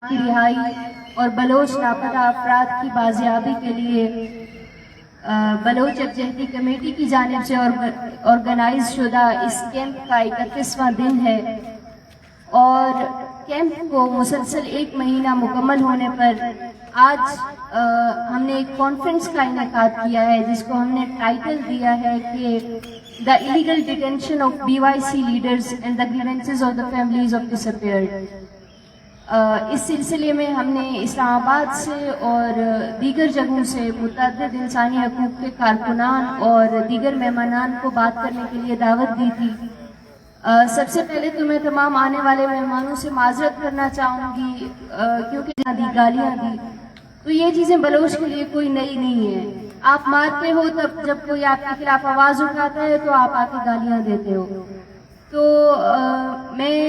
کی رہائی اور بلوچ لاپتہ افراد کی بازیابی کے لیے بلوچ یکجہتی کمیٹی کی جانب سے آرگنائز شدہ اس کیمپ کا 31واں دن ہے اور کیمپ کو مسلسل 1 مہینہ مکمل ہونے پر آج ہم نے ایک کانفرنس کا انعقاد کیا ہے جس کو ہم نے ٹائٹل دیا ہے کہ The illegal detention of BYC leaders and the grievances of the families of disappeared. اس سلسلے میں ہم نے اسلام آباد سے اور دیگر جگہوں سے متعدد انسانی حقوق کے کارکنان اور دیگر مہمانان کو بات کرنے کے لیے دعوت دی تھی۔ سب سے پہلے تو میں تمام آنے والے مہمانوں سے معذرت کرنا چاہوں گی کیونکہ گالیاں دی تو یہ چیزیں بلوچ کے لیے کوئی نئی نہیں ہے۔ آپ مارتے ہو تب جب کوئی آپ کے خلاف آواز اٹھاتا ہے تو آپ آ کے گالیاں دیتے ہو۔ تو میں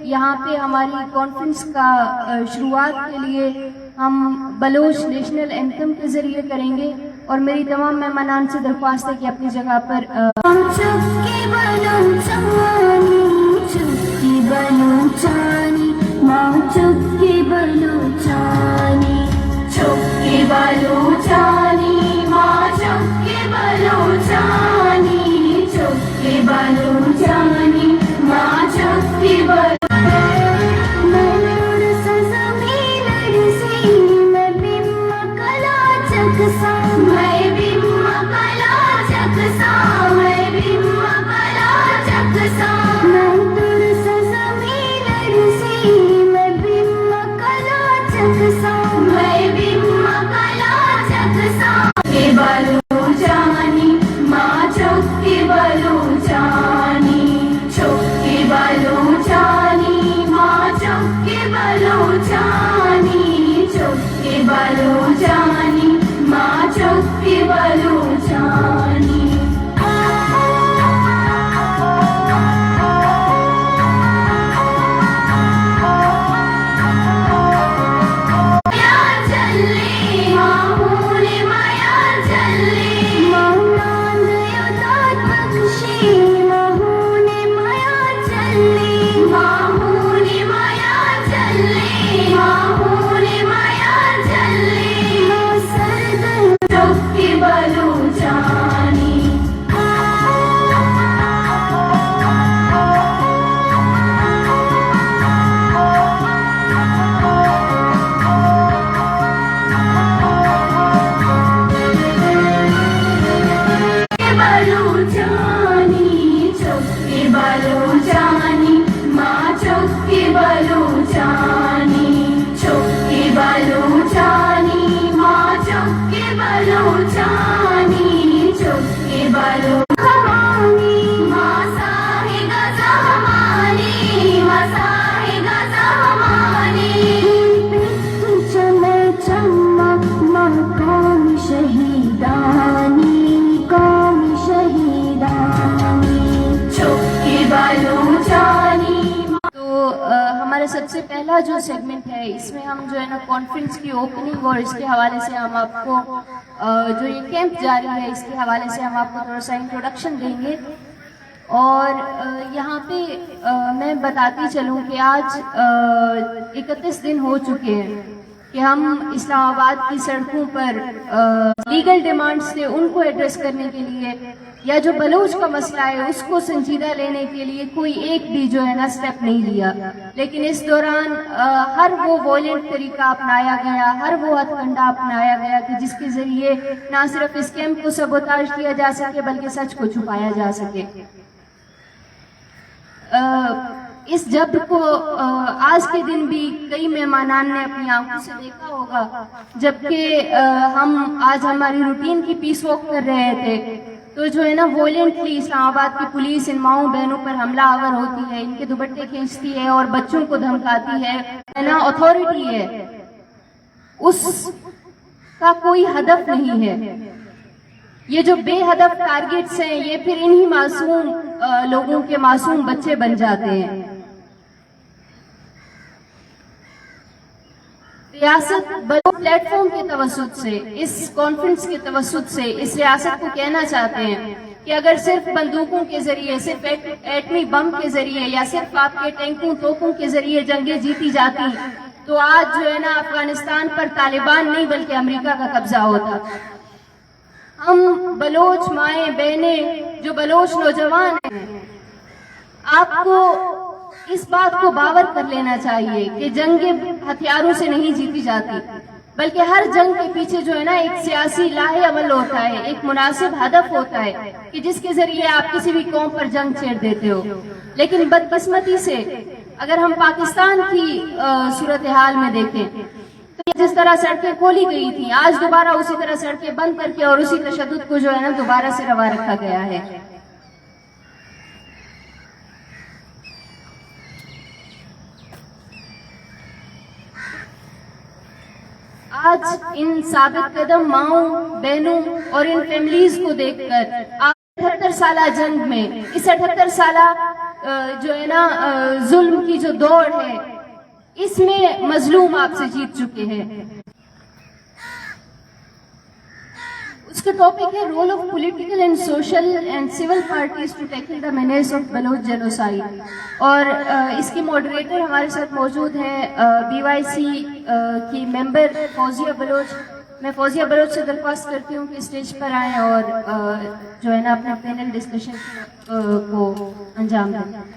یہاں پہ ہماری کانفرنس کا شروعات کے لیے ہم بلوچ نیشنل اینتھم کے ذریعے کریں گے اور میری تمام مہمانان سے درخواست ہے کہ اپنی جگہ پر سب سے پہلا جو سیگمنٹ ہے اس میں ہم جو ہے نا کانفرنس کی اوپننگ اور اس کے حوالے سے ہم آپ کو جو یہ کیمپ جاری ہے اس کے حوالے سے ہم آپ کو تھوڑا سا انٹروڈکشن دیں گے اور یہاں پہ میں بتاتی چلوں کہ آج 31 دن ہو چکے ہیں کہ ہم اسلام آباد کی سڑکوں پر لیگل ڈیمانڈز تھے ان کو ایڈریس کرنے کے لیے یا جو بلوچ کا مسئلہ ہے اس کو سنجیدہ لینے کے لیے کوئی ایک بھی جو ہے نا سٹیپ نہیں لیا، لیکن اس دوران ہر وہ وائلنٹ طریقہ اپنایا گیا، ہر وہ ہتھ کنڈا اپنایا گیا کہ جس کے ذریعے نہ صرف اس کیمپ کو سبوتاژ کیا جا سکے بلکہ سچ کو چھپایا جا سکے۔ اس جبر کو آج کے دن بھی کئی مہمانان نے اپنی آنکھوں سے دیکھا ہوگا، جبکہ ہم آج ہماری روٹین کی پیس واک کر رہے تھے تو جو ہے نا وائلنٹلی اسلام آباد کی پولیس ان ماؤں بہنوں پر حملہ آور ہوتی ہے، ان کے دوپٹے کھینچتی ہے اور بچوں کو دھمکاتی ہے نا اتھارٹی ہے، اس کا کوئی ہدف نہیں ہے۔ یہ جو بے ہدف ٹارگٹس ہیں یہ پھر انہی معصوم لوگوں کے معصوم بچے بن جاتے ہیں۔ ریاست پلیٹ فارم کے توسط سے، اس کانفرنس کے توسط سے اس ریاست کو کہنا چاہتے ہیں کہ اگر صرف بندوقوں کے ذریعے، صرف ایٹمی بم کے ذریعے یا صرف آپ کے ٹینکوں توپوں کے ذریعے جنگیں جیتی جاتی تو آج جو ہے نا افغانستان پر طالبان نہیں بلکہ امریکہ کا قبضہ ہوتا. ہم بلوچ مائیں بہنیں جو بلوچ نوجوان ہیں، آپ کو اس بات کو باور کر لینا چاہیے کہ جنگیں ہتھیاروں سے نہیں جیتی جاتی، بلکہ ہر جنگ کے پیچھے جو ہے نا ایک سیاسی لاہ عمل ہوتا ہے، ایک مناسب ہدف ہوتا ہے کہ جس کے ذریعے آپ کسی بھی قوم پر جنگ چھیڑ دیتے ہو. لیکن بدقسمتی سے اگر ہم پاکستان کی صورتحال میں دیکھیں تو جس طرح سڑکیں کھولی گئی تھیں، آج دوبارہ اسی طرح سڑکیں بند کر کے اور اسی تشدد کو جو ہے نا دوبارہ سے روا رکھا گیا ہے. آج ان ثابت قدم ماؤں بہنوں اور ان فیملیز کو دیکھ کر آپ 78 سالہ جنگ میں اس 78 سالہ جو ہے نا ظلم کی جو دوڑ ہے اس میں مظلوم آپ سے جیت چکے ہیں. اس کا ٹاپک ہے role of political and social and civil parties to tackle the menace of Baloch genocide. اور اس کی ماڈریٹر ہمارے ساتھ موجود ہیں بی وائی سی کی ممبر فوزیہ بلوچ. میں فوزیہ بلوچ سے درخواست کرتی ہوں کہ اسٹیج پر آئیں اور جو ہے نا اپنا پینل ڈسکشن کو انجام دیں.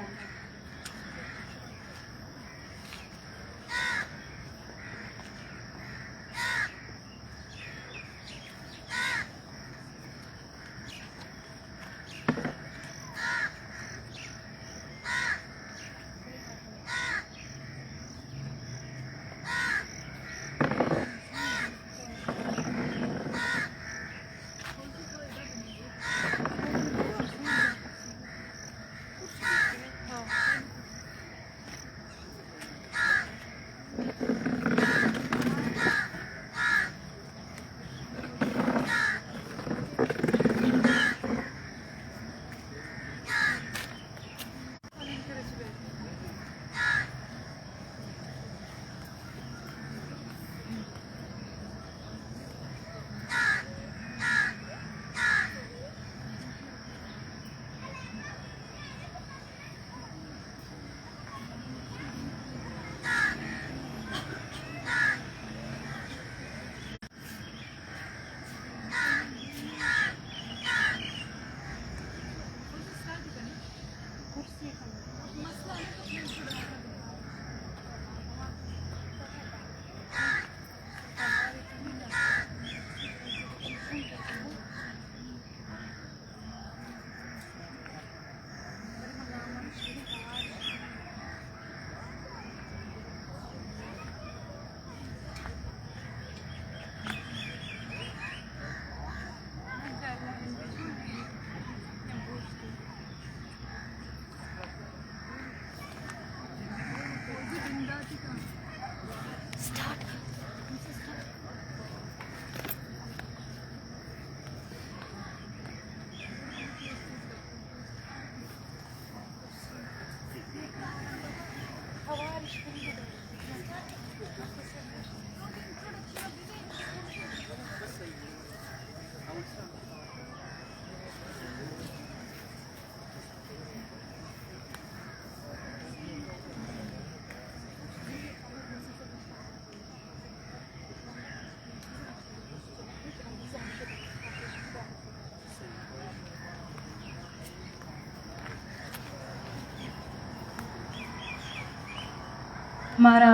ہمارا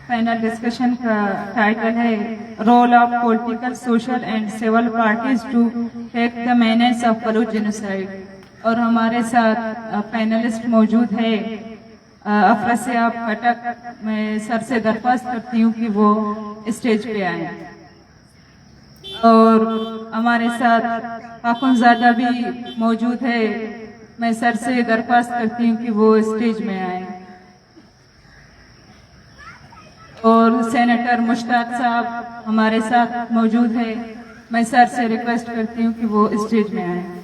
پینل ڈسکشن کا ٹائٹل ہے role of political social and civil parties to take the manage of Baloch genocide. اور ہمارے ساتھ پینلسٹ موجود ہے افراسیاب کھٹک. میں سر سے درخواست کرتی ہوں کہ وہ اسٹیج پہ آئیں. اور ہمارے ساتھ خاکونزادہ بھی موجود ہے. میں سر سے درخواست کرتی ہوں کہ وہ اسٹیج میں آئیں. اور سینیٹر مشتاق صاحب ہمارے ساتھ موجود ہے. میں سر سے ریکویسٹ کرتی ہوں کہ وہ اسٹیج میں آئیں.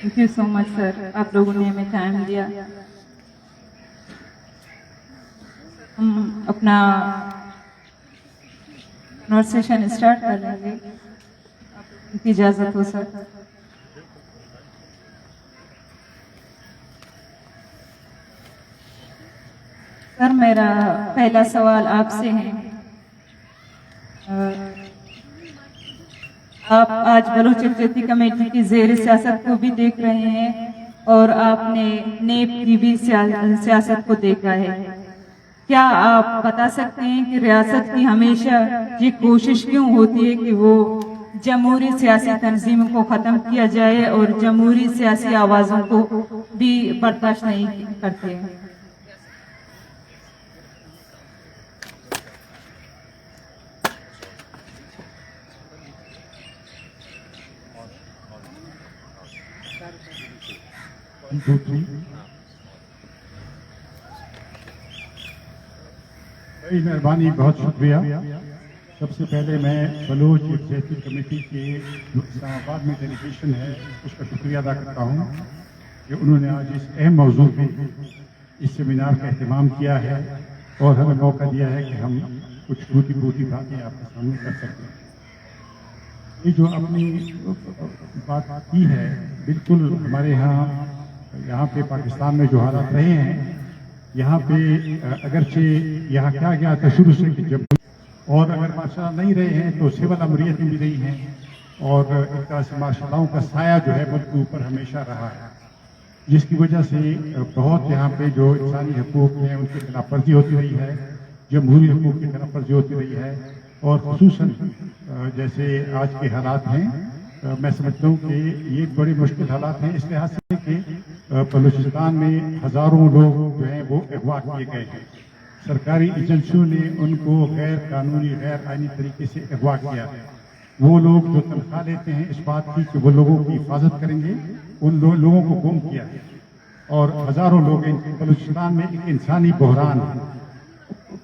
Thank you so much sir, आप लोगों ने हमें टाइम दिया। हम अपना कन्वर्सेशन स्टार्ट कर लेंगे, उनकी इजाज़त हो सर। सर मेरा पहला सवाल आपसे है, आप आज बलूच यकजहती कमेटी की ज़ेर सियासत को भी देख रहे हैं और आपने नेप की भी सियासत को देखा है। क्या आप बता सकते हैं कि रियासत की हमेशा ये कोशिश क्यों होती है कि वो जमहूरी सियासी तंजीमों को ख़त्म किया जाए और जमहूरी सियासी आवाज़ों को भी बर्दाश्त नहीं करते हैं? बड़ी मेहरबानी, बहुत शुक्रिया। सबसे पहले मैं बलूच यकजहती कमेटी के जो इस्लामाबाद में डेलीगेशन है उसका शुक्रिया अदा करता हूँ कि उन्होंने आज इस अहम मौजू पे इस सेमिनार का एहतमाम किया है और हमें मौका दिया है कि हम कुछ टूटी फूटी बातें आपके सामने कर सकते हैं। ये जो अपनी बात की है, बिल्कुल हमारे यहाँ पे पाकिस्तान में जो हालात रहे हैं, यहाँ पे अगरचे यहाँ क्या गया था शुरू से कि जब और अगर मार्शल नहीं रहे हैं तो सिविल अमरीतें भी रही हैं और एक तरह से मार्शल का साया जो है मुल्क के ऊपर हमेशा रहा है, जिसकी वजह से बहुत यहाँ पे जो इंसानी हकूक़ हैं उनकी खिलाफ वर्जी होती रही है, जमहूरी हकूक़ की खिलाफ वर्जी होती रही है और खुसूसन जैसे आज के हालात हैं, मैं समझता हूँ कि ये बड़े मुश्किल हालात हैं इस लिहाज से कि बलूचिस्तान में हज़ारों लोग जो हैं वो अगवा किए गए हैं। सरकारी एजेंसियों ने उनको गैर कानूनी गैर आईनी तरीके से अगवा किया है। वो लोग जो तनख्वाह लेते हैं इस बात की कि वो लोगों की हिफाजत करेंगे, उन लोगों को गुम किया है और हज़ारों लोग बलूचिस्तान में एक इंसानी बहरान है।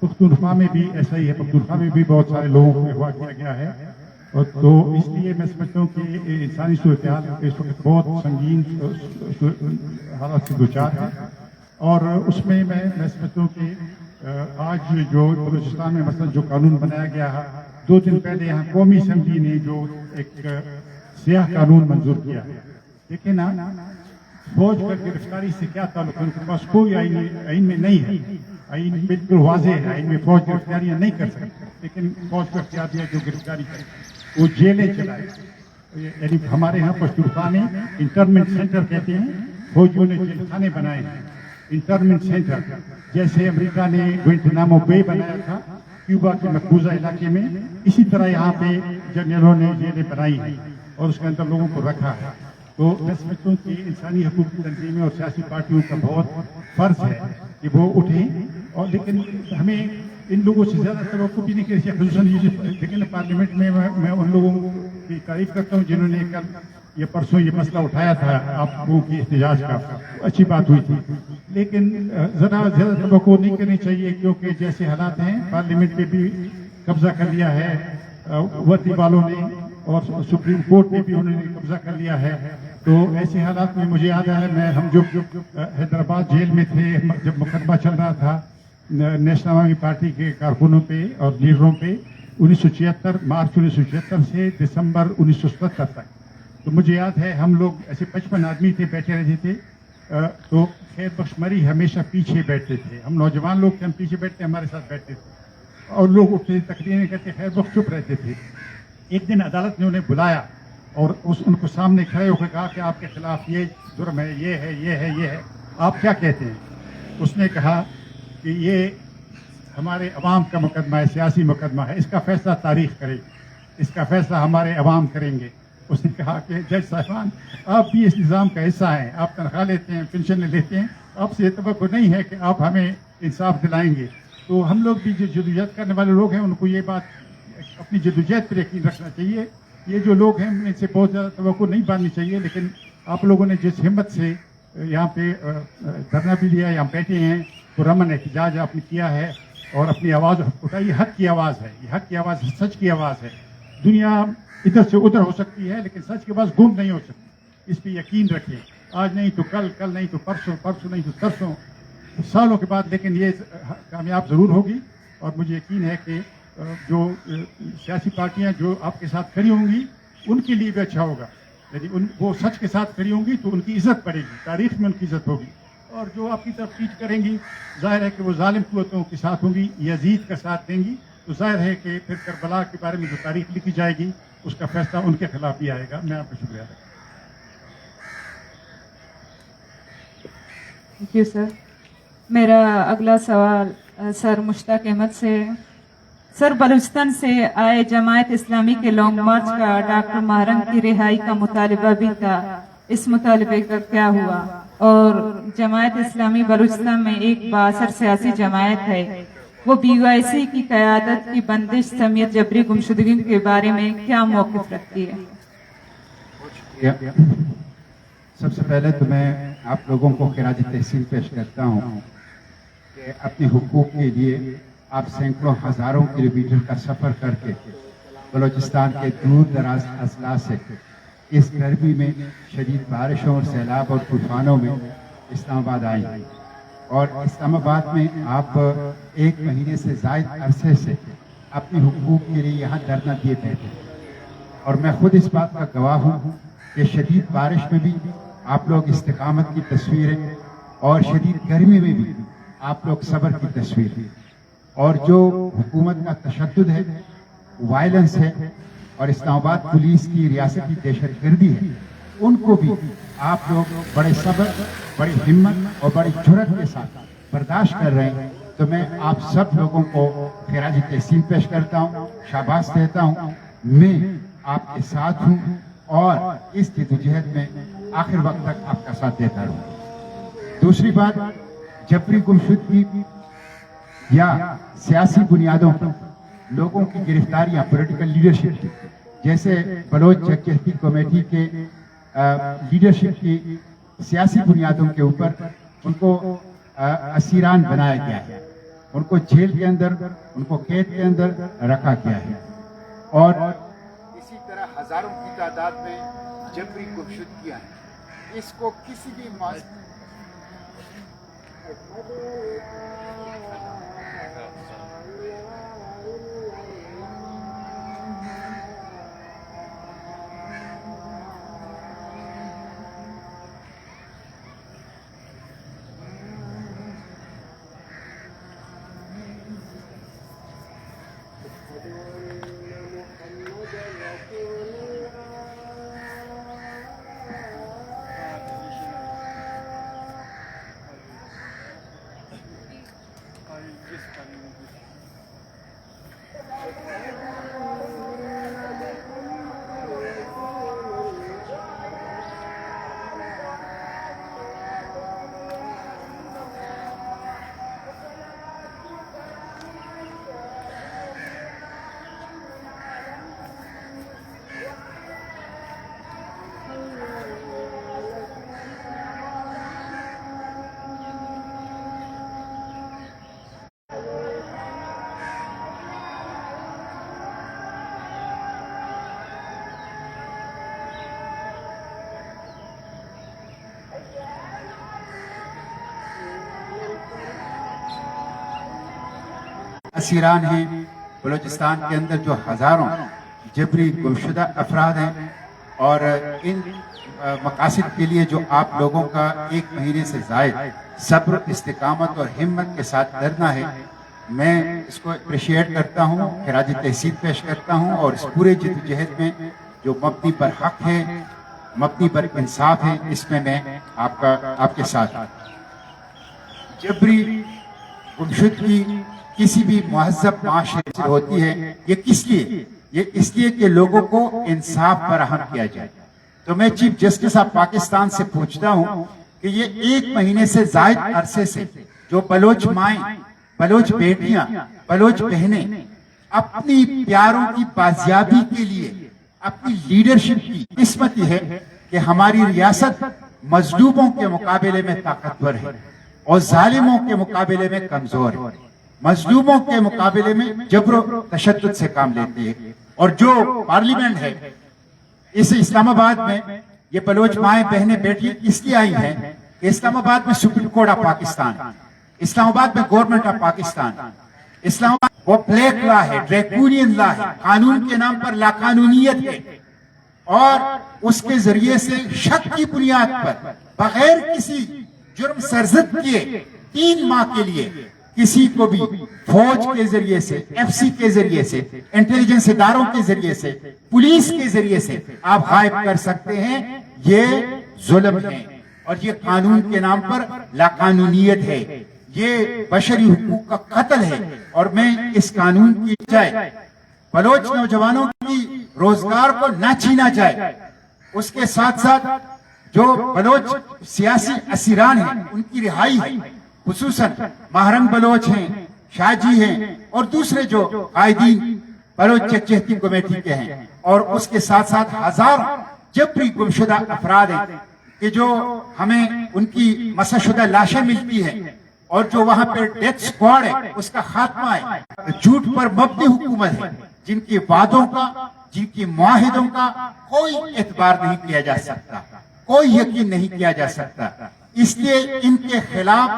पख्तूनख्वा में भी ऐसा ही है, पख्तूनख्वा में भी बहुत सारे लोगों को अगवा किया गया है और तो इसलिए मैं समझता हूँ कि इंसानी सूरत हाल इस वक्त बहुत संगीन हालात से दो चार है और उसमें मैं समझता हूँ कि आज जो बलूचिस्तान में मसलन जो कानून बनाया गया है, 2 दिन पहले यहाँ कौमी असम्बली ने जो एक सियाह कानून मंजूर किया है, देखिए ना, फौज का गिरफ्तारी से क्या ताल्लुक है, उनके पास कोई आइन में नहीं है, आइन बिल्कुल वाज़ेह है, आइन में फौज गिरफ्तारियाँ नहीं कर सकती, लेकिन फौज को क्या दिया जो गिरफ्तारी करे वो जेलें चलाए। यानी हमारे यहाँ पश्तूनख्वा में इंटरमेंट सेंटर कहते हैं, फौजियों ने जेलखाने बनाए हैं, इंटरमेंट सेंटर, जैसे अमेरिका ने गुआंटानामो बे बनाया था क्यूबा के मकबूजा इलाके में, इसी तरह यहाँ पे जनरलों ने जेलें बनाई हैं और उसके अंदर लोगों को रखा है। तो मैं समझता हूँ कि इंसानी हकूक़ की तंजीमें और सियासी पार्टियों का बहुत फ़र्ज है कि वो उठें और लेकिन हमें इन लोगों से ज़्यादा तवक्को भी नहीं करी, खुसूसन लेकिन पार्लियामेंट में मैं उन लोगों की तारीफ करता हूँ जिन्होंने कल ये परसों ये मसला उठाया था आप लोगों की एहतजाज का, अच्छी बात हुई थी, लेकिन ज़रा ज़्यादा तवक्को नहीं करनी चाहिए क्योंकि जैसे हालात हैं पार्लियामेंट पे भी कब्जा कर लिया है वती वालों ने और सुप्रीम कोर्ट में भी उन्होंने कब्जा कर लिया है। तो ऐसे हालात में मुझे याद है हम जो हैदराबाद जेल में थे जब मुकदमा चल रहा था नेशनल अवामी पार्टी के कारकुनों पे और लीडरों पे 1976 मार्च 1976 से दिसंबर 1977 तक, तो मुझे याद है हम लोग ऐसे 55 आदमी थे बैठे रहते थे, तो खैर बख्श मरी हमेशा पीछे बैठते थे, हम नौजवान लोग थे, हम पीछे बैठते हमारे साथ बैठते थे और लोग उठते तकरीरें करते, खैर बख्श चुप रहते थे। एक दिन अदालत ने उन्हें बुलाया और उनको सामने खड़े होकर कहा कि आपके खिलाफ ये जुर्म है, ये है, ये है, ये है, आप क्या कहते हैं? उसने कहा कि ये हमारे अवाम का मुकदमा है, सियासी मुकदमा है, इसका फैसला तारीख करेगी, इसका फैसला हमारे अवाम करेंगे। उसने कहा कि जज साहिबान आप भी इस निज़ाम का हिस्सा हैं, आप तनख्वाह लेते हैं, पेंशन लेते हैं, आपसे तवक्को नहीं है कि आप हमें इंसाफ दिलाएंगे। तो हम लोग भी जो जदोजहद करने वाले लोग हैं उनको ये बात अपनी जदोजहद पर यकीन रखना चाहिए। ये जो लोग हैं इनसे बहुत ज़्यादा तवक्को नहीं बांधनी चाहिए, लेकिन आप लोगों ने जिस हिम्मत से यहाँ पे धरना भी लिया, यहाँ बैठे हैं, तो रमन एहतजाज आपने किया है और अपनी आवाज़ उठाई, हक की आवाज़ है, ये हक की आवाज़ सच की आवाज़ है। दुनिया इधर से उधर हो सकती है लेकिन सच की आवाज़ गुम नहीं हो सकती, इस पर यकीन रखें। आज नहीं तो कल, कल नहीं तो परसों, परसों नहीं तो तरसों, सालों के बाद, लेकिन ये कामयाब ज़रूर होगी। और मुझे यकीन है कि जो सियासी पार्टियां जो आपके साथ खड़ी होंगी उनके लिए भी अच्छा होगा। यदि वो सच के साथ खड़ी होंगी तो उनकी इज्जत बढ़ेगी, तारीख में उनकी इज्जत होगी। और जो आपकी तरफ पीछ करेंगी, जाहिर है कि वो जालिम कुव्वतों के साथ होंगी, यजीद का साथ देंगी, तो जाहिर है कि फिर करबला के बारे में जो तारीख लिखी जाएगी उसका फैसला उनके खिलाफ भी आएगा। मैं आपका शुक्रिया अदा करता हूं। Thank you sir. मेरा अगला सवाल सर मुश्ताक अहमद से। सर, बलूचिस्तान से आए जमायत इस्लामी के लॉन्ग मार्च का डॉक्टर महरम की रिहाई का मुतालिबा भी था, इस मुतालिबे का क्या हुआ? और जमायत इस्लामी बलूचिस्तान में एक बाअसर सियासी जमायत है, वो BYC की क़यादत की बंदिश समेत जबरी गुमशुदगी के बारे में क्या मौक़िफ़ रखती है? सबसे पहले तो मैं आप लोगों को खिराज तहसीन पेश करता हूँ कि अपने हुकूक के लिए आप सैकड़ों हज़ारों किलोमीटर का सफ़र करके बलूचिस्तान के दूर दराज अजला से इस गर्मी में शदीद बारिशों और सैलाब और तूफानों में इस्लामाबाद आए। और इस्लामाबाद में आप 1 महीने से ज़ायद अरसे से अपने हुकूक के लिए यहाँ धरना दिए बैठे। और मैं खुद इस बात का गवाह हूँ कि शदीद बारिश में भी आप लोग इस्तिकामत की तस्वीरें और शदीद गर्मी में भी आप लोग सब्र की तस्वीर, और जो हुकूमत का तशद्दुद है, वायलेंस है और इस्लामाबाद पुलिस की रियासती दहशतगर्दी है, उनको भी आप लोग बड़े सब्र, बड़ी हिम्मत और बड़ी जुर्रत के साथ बर्दाश्त कर रहे हैं। तो मैं आप सब लोगों को खिराज तहसीन पेश करता हूँ, शाबाश देता हूँ। मैं आपके साथ हूँ और इस जद्दोजहद में आखिर वक्त तक आपका साथ देता रहूँ। दूसरी बात, जबरी गुमशुदगी या सियासी बुनियादों पर लोगों की गिरफ्तारियां, पॉलिटिकल लीडरशिप, जैसे बलोच जगजहती कमेटी के लीडरशिप की सियासी बुनियादों के ऊपर उनको असीरान बनाया गया है, उनको जेल के अंदर, उनको कैद के अंदर रखा गया है। और इसी तरह हजारों की तादाद में जबरी गुमशुदगियां हैं। इसको किसी भी असीरान हैं बलूचिस्तान के अंदर, जो हज़ारों जबरी गुमशुदा अफराद हैं। और इन मकासद के लिए जो आप लोगों का 1 महीने से ज़ायद सब्र, इस्तिकामत और हिम्मत के साथ धरना है, मैं इसको अप्रिशिएट करता हूँ, खिराज तहसीन पेश करता हूँ। और इस पूरे जद्दोजहद में जो मबनी पर हक है, मबनी पर इंसाफ है, इसमें मैं आपके साथ। जबरी गुमशुदगी किसी भी महज़ब माशरे से होती है, ये किस लिए? ये इसलिए कि लोगों को इंसाफ फराहम किया जाए। तो मैं चीफ जस्टिस ऑफ पाकिस्तान से पूछता हूँ कि ये 1 महीने से ज़ायद अरसे से जो बलोच माएं, बलोच बेटियां, बलोच बहनें अपनी प्यारों की बाजियाबी के लिए अपनी लीडरशिप की किस्मत है कि हमारी रियासत मजलूमों के मुकाबले में ताकतवर है और जालिमों के मुकाबले में कमजोर है। मजलूमों के मुकाबले में जबर तशद्दुद से काम लेती है। और जो पार्लियामेंट है इस इस्लामाबाद में, ये बलोच माएँ बहनें बेटी इसलिए आई हैं कि इस्लामाबाद में supreme court of Pakistan, Islamabad में गवर्नमेंट ऑफ पाकिस्तान, इस्लामाबाद वो ब्लैक लॉ है, ड्रैकोनियन लॉ है, कानून के नाम पर लाकानूनियत है, और उसके जरिए से शक की बुनियाद पर बगैर किसी जुर्म सरजद किए 3 माह के लिए किसी को भी फौज के जरिए से, एफसी के जरिए से, इंटेलिजेंस इदारों के जरिए से, पुलिस के जरिए से आप गायब कर सकते हैं। ये जुल्म है और ये कानून के नाम पर लाकानूनियत है, ये बशरी हुकूक का कत्ल है। और मैं इस कानून की बजाय बलोच नौजवानों की रोजगार को न छीना जाए, उसके साथ साथ जो बलोच सियासी असीरान हैं उनकी रिहाई है, खुसूसन महरंग बलोच हैं, शाहजी हैं और दूसरे जो कायदीन बलोच यकजहती कमेटी के हैं, और उसके साथ साथ हजारों जबरी गुमशुदा अफराद हैं कि जो हमें उनकी मसशुदा लाशें मिलती हैं और जो वहां पे डेथ स्क्वाड है उसका खात्मा है। झूठ पर मबनी हुकूमत है जिनके वादों का, जिनकी मुआहिदों का कोई एतबार नहीं किया जा सकता, कोई यकीन नहीं किया जा सकता। इसलिए इनके खिलाफ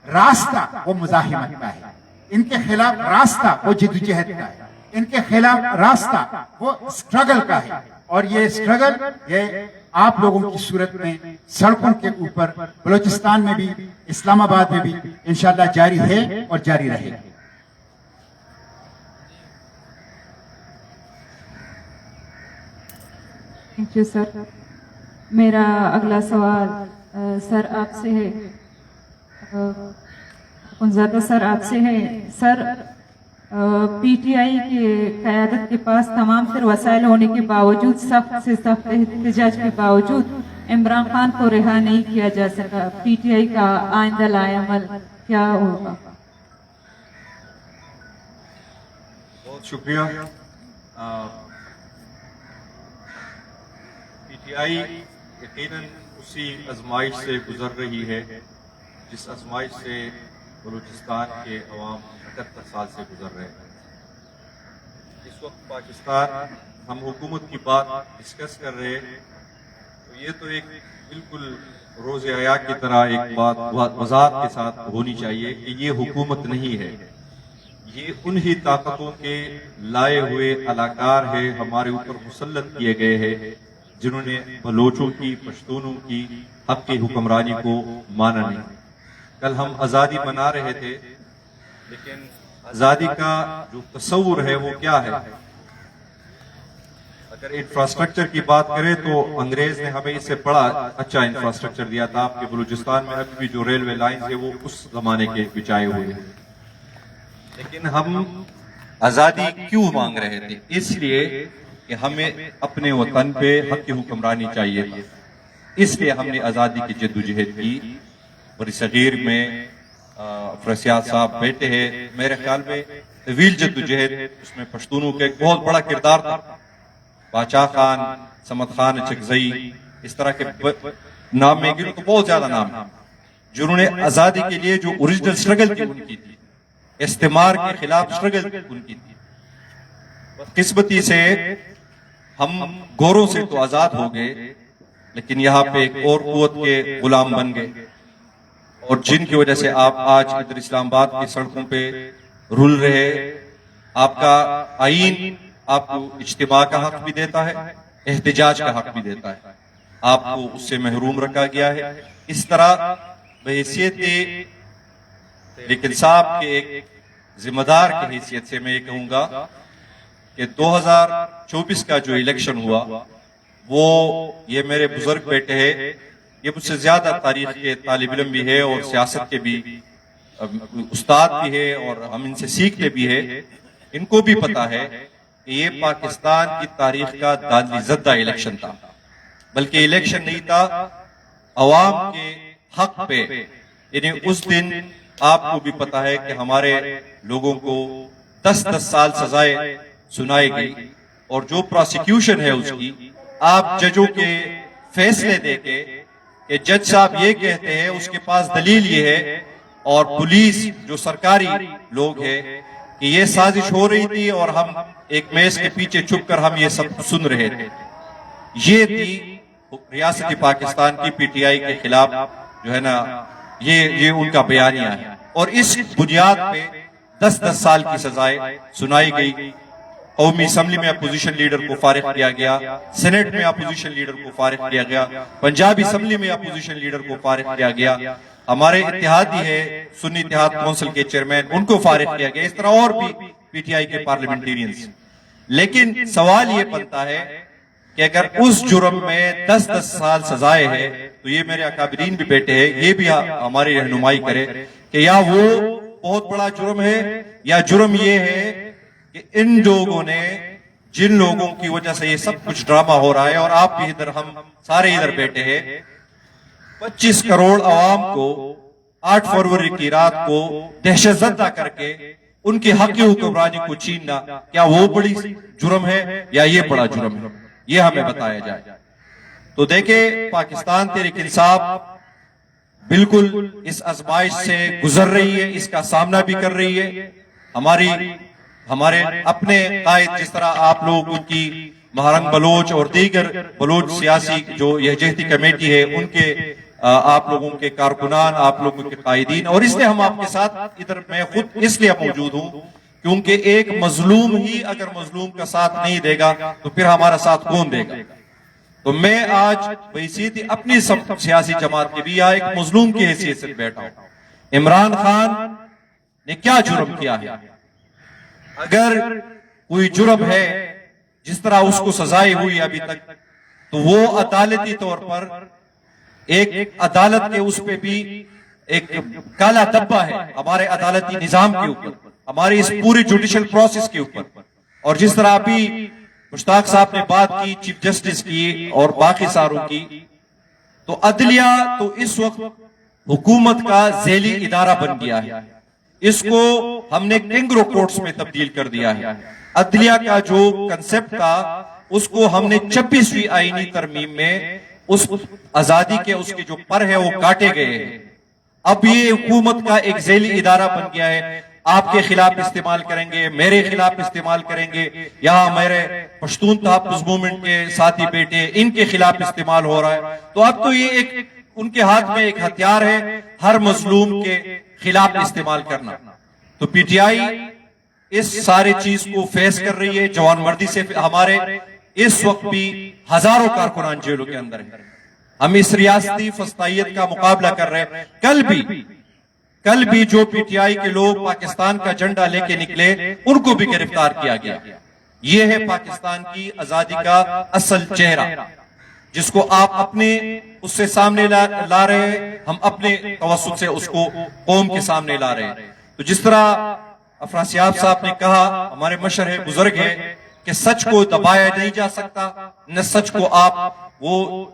रास्ता वो मुजाहिमत का है, इनके खिलाफ रास्ता वो जिद्दोजहद का है, इनके खिलाफ रास्ता वो स्ट्रगल का है। और ये स्ट्रगल ये आप लोगों की सूरत में सड़कों के ऊपर बलूचिस्तान में भी, इस्लामाबाद में भी इंशाअल्लाह जारी है और जारी रहेगा। Thank you sir. मेरा अगला सवाल सर आपसे है, ज़्यादा सर आपसे है। सर पीटीआई के क़यादत के पास तमाम फिर वसाइल होने के बावजूद, सख्त से सख्त एहतजाज के बावजूद इमरान खान को रिहा नहीं किया जा सका। पीटीआई का आइंदा लाएअमल क्या होगा? बहुत शुक्रिया। पीटीआई यकीनन उसी आजमाइश से गुजर रही है जिस आजमाइश से बलूचिस्तान के अवाम 78 साल से गुजर रहे हैं। इस वक्त पाकिस्तान हम हुकूमत की बात डिस्कस कर रहे हैं तो ये तो एक बिल्कुल रोज़ हया की तरह एक बात वजाहत के साथ होनी चाहिए कि ये हुकूमत नहीं है, ये उन्हीं ताकतों के लाए हुए अलाकार है, हमारे ऊपर मुसल्लत किए गए हैं जिन्होंने बलोचों की, पश्तूनों की हक की हुक्मरानी को माना नहीं। कल हम आज़ादी मना रहे थे, लेकिन आज़ादी का जो तस्वुर है वो क्या है? अगर इंफ्रास्ट्रक्चर की बात करें तो अंग्रेज ने हमें इससे बड़ा अच्छा इंफ्रास्ट्रक्चर दिया था। आपके बलूचिस्तान में अभी भी जो रेलवे लाइन है वो उस जमाने के बिछाए हुए हैं। लेकिन हम आज़ादी क्यों मांग रहे थे? इसलिए कि हमें अपने वतन पे हक की हुक्मरानी चाहिए, इसलिए हमने आज़ादी की जद्दोजहद की। बड़ी सगीर में फरसियात साहब बैठे हैं, मेरे ख्याल में तवील जद्दोजहद, उसमें पश्तूनों का एक बहुत बड़ा किरदार था। बादशाह खान, समद खान चकजई, इस तरह के नाम में गिनो तो बहुत ज्यादा नाम है जिन्होंने आज़ादी के लिए जो ओरिजिनल स्ट्रगल की उनकी थी, इस्तेमार के खिलाफ स्ट्रगल उनकी थी। किस्मती से हम गोरों से तो आजाद हो गए, लेकिन यहाँ पे एक और कुव्वत के गुलाम बन गए, और जिनकी वजह से आप आज इधर इस्लामाबाद की सड़कों पे रुल रहे। आपका आईन आपको इज्तिमा का हक भी देता है, एहतजाज का हक भी देता है, आपको उससे महरूम रखा गया है। इस तरह बहैसियत लेकिन साहब के एक जिम्मेदार की हैसियत से मैं ये कहूंगा कि 2024 का जो इलेक्शन हुआ वो, ये मेरे बुजुर्ग बेटे हैं, ये मुझसे ज्यादा तारीख के तालिब इल्म भी है और सियासत के भी उस्ताद भी है और हम इनसे सीखते भी है। इनको भी पता है कि ये पाकिस्तान की तारीख का दादली ज़द्दा इलेक्शन था, बल्कि इलेक्शन नहीं था, अवाम के हक पे। यानी उस दिन आपको भी पता है कि हमारे लोगों को 10-10 साल सजाएं सुनाई गई, और जो प्रोसिक्यूशन है उसकी आप जजों के फैसले देके कि जज साहब ये कहते हैं, उसके पास दलील ये है, और पुलिस जो सरकारी लोग हैं कि ये साजिश हो रही थी और हम एक मेज के पीछे छुप कर हम ये सब सुन रहे थे। ये थी ریاست پاکستان کی PTI کے خلاف جو ہے نا یہ ان کا بیانیہ ہے، اور اس بنیاد پہ 10 سال کی سزائیں سنائی گئی۔ قومی اسمبلی میں اپوزیشن لیڈر کو فارغ کیا گیا، سینٹ میں اپوزیشن لیڈر کو فارغ کیا گیا، پنجاب اسمبلی میں اپوزیشن لیڈر کو فارغ کیا گیا، ہمارے اتحادی ہے سنی اتحاد کونسل کے چیئرمین ان کو فارغ کیا گیا، اس طرح اور بھی PTI کے پارلیمنٹیرینز۔ لیکن سوال یہ بنتا ہے کہ اگر اس جرم میں 10 سال سزائے ہے تو یہ میرے اکابرین بھی بیٹے ہیں، یہ بھی ہماری رہنمائی کرے کہ یا وہ بہت بڑا جرم ہے یا جرم یہ ہے کہ ان لوگوں نے، جن لوگوں کی وجہ سے یہ سب کچھ ڈرامہ ہو رہا ہے، اور آپ بھی ادھر ہم سارے ادھر بیٹھے ہیں، 25 کروڑ عوام کو 8 فروری کی رات کو دہشت زدہ کر کے ان کی حقی حکمرانی کو چھیننا، کیا وہ بڑی جرم ہے یا یہ بڑا جرم ہے؟ یہ ہمیں بتایا جائے۔ تو دیکھیں پاکستان تحریک انصاف بالکل اس آزمائش سے گزر رہی ہے، اس کا سامنا بھی کر رہی ہے۔ ہمارے اپنے قائد جس طرح آپ لوگ ان کی مہرنگ بلوچ اور دیگر بلوچ سیاسی جو یکجہتی کمیٹی ہے ان کے آپ لوگوں کے کارکنان، آپ لوگوں کے قائدین، اور اس لیے ہم آپ کے ساتھ ادھر میں خود اس لیے موجود ہوں کیونکہ ایک مظلوم ہی اگر مظلوم کا ساتھ نہیں دے گا تو پھر ہمارا ساتھ کون دے گا؟ تو میں آج بحیثیت اپنی سیاسی جماعت کے بھی یا ایک مظلوم کی حیثیت سے بیٹھا ہوں۔ عمران خان نے کیا جرم کیا ہے؟ اگر کوئی جرم ہے جس طرح اس کو سزائے ہوئی ابھی تک، تو وہ عدالتی طور پر ایک عدالت کے اس پہ بھی ایک کالا دبا ہے ہمارے عدالتی نظام کے اوپر، ہمارے اس پوری جوڈیشل پروسیس کے اوپر۔ اور جس طرح ابھی مشتاق صاحب نے بات کی چیف جسٹس کی اور باقی ساروں کی، تو عدلیہ تو اس وقت حکومت کا ذیلی ادارہ بن گیا ہے، اس کو ہم نے کنگرو کورٹس میں تبدیل کر دیا ہے۔ عدلیہ کا جو کنسپٹ تھا اس کو ہم نے 26ویں آئینی ترمیم میں اس آزادی کے اس کے جو پر ہے وہ کاٹے گئے ہیں۔ اب یہ حکومت کا ایک ذیلی ادارہ بن گیا ہے، آپ کے خلاف استعمال کریں گے، میرے خلاف استعمال کریں گے، یہاں میرے پشتون تحفظ موومنٹ کے ساتھی بیٹے ان کے خلاف استعمال ہو رہا ہے۔ تو اب تو یہ ایک ان کے ہاتھ میں ایک ہتھیار ہے ہر مظلوم کے خلاف استعمال کرنا۔ تو PTI اس سارے چیز کو فیس کر رہی ہے جوان مردی سے۔ ہمارے اس وقت بھی ہزاروں کارکنان جیلوں کے اندر ہیں، ہم اس ریاستی فسطائیت کا مقابلہ کر رہے ہیں۔ کل بھی جو PTI کے لوگ پاکستان کا جھنڈا لے کے نکلے ان کو بھی گرفتار کیا گیا۔ یہ ہے پاکستان کی آزادی کا اصل چہرہ جس کو آپ اپنے اس سے سامنے لا رہے ہیں، ہم اپنے توسط سے اس کو قوم کے سامنے لا رہے ہیں۔ تو جس طرح افراسیاب صاحب نے کہا، ہمارے مشرح بزرگ ہے کہ سچ کو دبایا نہیں جا سکتا، نہ سچ کو وہ